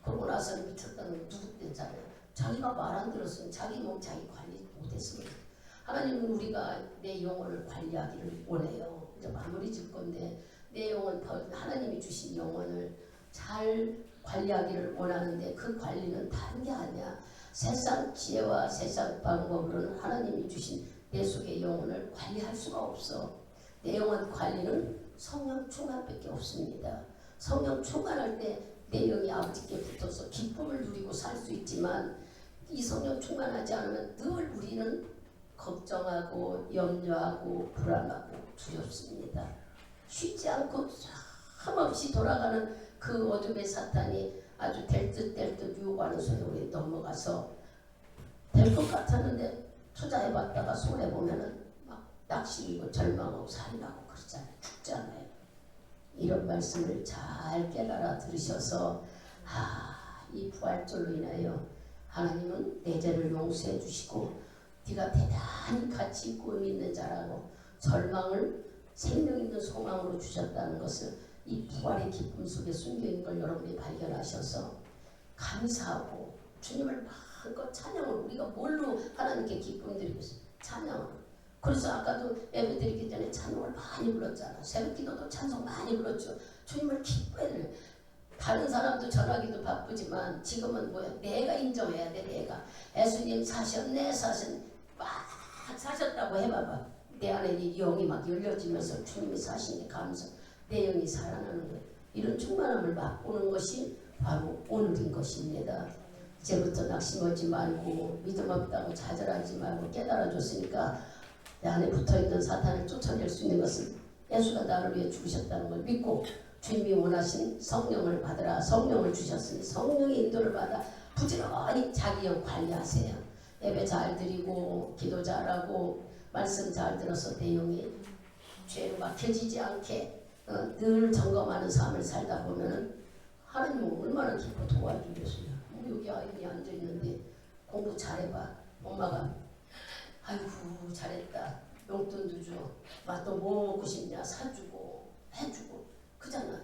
A: 그러고 나서는 미쳤다는 건 누구 때잖아요. 자기가 말 안 들었으면 자기 몸 자기 관리 못했으면 하나님은 우리가 내 영혼을 관리하기를 원해요. 이제 마무리 질 건데 내 영혼 하나님이 주신 영혼을 잘 관리하기를 원하는데 그 관리는 다른 게 아니야. 세상 지혜와 세상 방법으로는 하나님이 주신 내 속의 영혼을 관리할 수가 없어. 내 영혼 관리는 성령 충만밖에 없습니다. 성령 충만할 때 내 영이 아버지께 붙어서 기쁨을 누리고 살 수 있지만 이 성령 충만하지 않으면 늘 우리는 걱정하고 염려하고 불안하고 두렵습니다. 쉬지 않고 함없이 돌아가는 그 어둠의 사탄이 아주 될 듯 유혹하는 소리에 우리 넘어가서 될 것 같았는데 투자해봤다가 손해보면은 막 낙심이고 절망하고 살인하고 그러잖아요. 죽잖아요. 이런 말씀을 잘 깨달아 들으셔서 이 부활절로 인하여 하나님은 내 죄를 용서해 주시고 네가 대단히 가치 있고 의미 있는 자라고 절망을 생명 있는 소망으로 주셨다는 것을 이 부활의 기쁨 속에 숨겨있는 걸 여러분이 발견하셔서 감사하고 주님을 마음껏 찬양을 우리가 뭘로 하나님께 기쁨 드리겠어요? 찬양을. 그래서 아까도 예배 드리기 전에 찬송을 많이 불렀잖아. 새벽기도도 찬송 많이 불렀죠. 주님을 기뻐해야 돼. 다른 사람도 전하기도 바쁘지만 지금은 뭐야? 내가 인정해야 돼. 내가 예수님 사셨네 막 사셨다고 해봐봐. 내 안에 이 영이 막 열려지면서 주님이 사시니 감사. 내 영이 살아나는 거예요. 이런 충만함을 맛보는 것이 바로 오늘인 것입니다. 이제부터 낙심하지 말고 믿음 없다고 좌절하지 말고 깨달아줬으니까 내 안에 붙어있던 사탄을 쫓아낼 수 있는 것은 예수가 나를 위해 죽으셨다는 걸 믿고 주님이 원하신 성령을 받으라. 성령을 주셨으니 성령의 인도를 받아 부지런히 자기 영 관리하세요. 예배 잘 드리고 기도 잘하고 말씀 잘 들어서 내 영이 죄로 막혀지지 않게 늘 점검하는 삶을 살다 보면은 하나님은 얼마나 기뻐 도와주겠어요. 여기 아이들이 앉아있는데 공부 잘해봐. 엄마가 아이고 잘했다. 용돈도 줘. 또 뭐 먹고 싶냐 사주고 해주고 그잖아.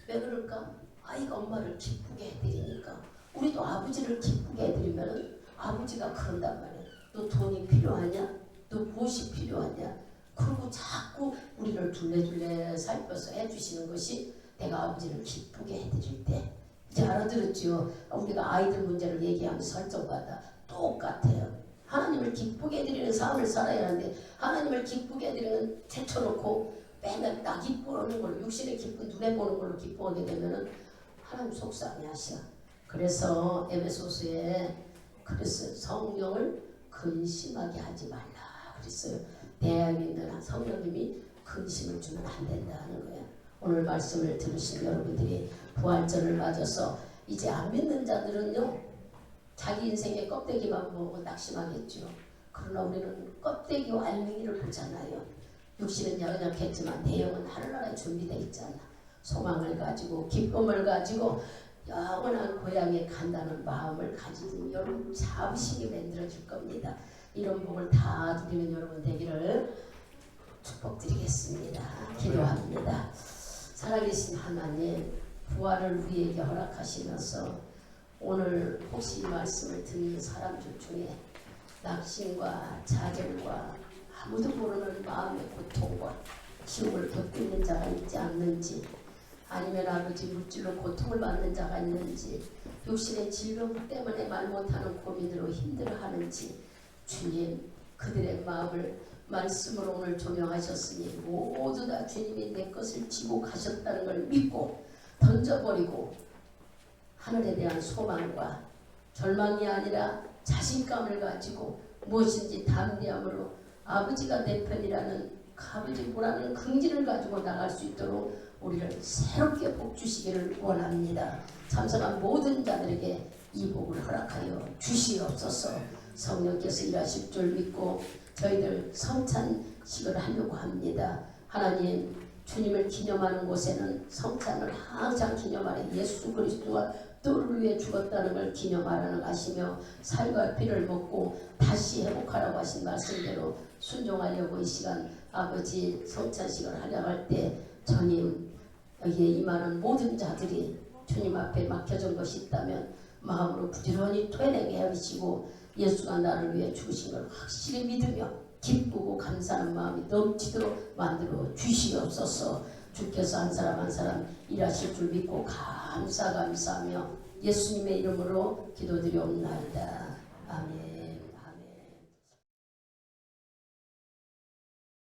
A: 왜 그럴까? 아이가 엄마를 기쁘게 해드리니까. 우리도 아버지를 기쁘게 해드리면 아버지가 그런단 말이야. 너 돈이 필요하냐? 너 무엇이 필요하냐? 그리고 자꾸 우리를 둘레둘레 살펴서 해주시는 것이 내가 아버지를 기쁘게 해드릴 때. 이제 알아들었죠? 우리가 아이들 문제를 얘기하면 설정받아. 똑같아요. 하나님을 기쁘게 해드리는 삶을 살아야 하는데 하나님을 기쁘게 해드리는 제쳐놓고 맨날 나 기뻐하는 걸로 육신의 기쁨 눈에 보는 걸로 기뻐하게 되면은 하나님 속상해하셔. 그래서 에베소서에 그래서 성령을 근심하게 하지 말라 그랬어요. 내 안에 있는 성령님이 근심을 주면 안 된다는 거야. 오늘 말씀을 들으신 여러분들이 부활절을 맞아서 이제 안 믿는 자들은요 자기 인생의 껍데기만 보고 낙심하겠죠. 그러나 우리는 껍데기와 알맹이를 보잖아요. 육신은 연약했지만 내용은 하늘나라에 준비되어 있잖아. 소망을 가지고 기쁨을 가지고 영원한 고향에 간다는 마음을 가지는 여러분 자부심이 만들어질 겁니다. 이런 복을 다 누리는 여러분 되기를 축복드리겠습니다. 기도합니다. 살아계신 하나님, 부활을 우리에게 허락하시면서 오늘 혹시 이 말씀을 듣는 사람들 중에 낙심과 좌절과 아무도 모르는 마음의 고통과 기움을 겪고 있는 자가 있지 않는지, 아니면 아버지 물질로 고통을 받는 자가 있는지, 육신의 질병 때문에 말 못하는 고민으로 힘들어하는지, 주님 그들의 마음을 말씀으로 오늘 조명하셨으니 모두 다 주님이 내 것을 지고 가셨다는 걸 믿고 던져버리고 하늘에 대한 소망과 절망이 아니라 자신감을 가지고 무엇인지 담대함으로 아버지가 내 편이라는 아버지 보라는 긍지를 가지고 나갈 수 있도록 우리를 새롭게 복 주시기를 원합니다. 참석한 모든 자들에게 이 복을 허락하여 주시옵소서. 성령께서 일하실 줄 믿고 저희들 성찬식을 하려고 합니다. 하나님, 주님을 기념하는 곳에는 성찬을 항상 기념하는 예수 그리스도가 또를 위해 죽었다는 걸 기념하라는 하시며 살과 피를 먹고 다시 회복하라고 하신 말씀대로 순종하려고 이 시간 아버지 성찬식을 하려고 할 때 주님 여기에 임하는 모든 자들이 주님 앞에 맡겨진 것이 있다면 마음으로 부지런히 토해내게 하시고 예수가 나를 위해 죽으신 걸 확실히 믿으며 기쁘고 감사하는 마음이 넘치도록 만들어 주시옵소서. 주께서 한 사람 한 사람 일하실 줄 믿고 감사하며 예수님의 이름으로 기도드리옵나이다. 아멘.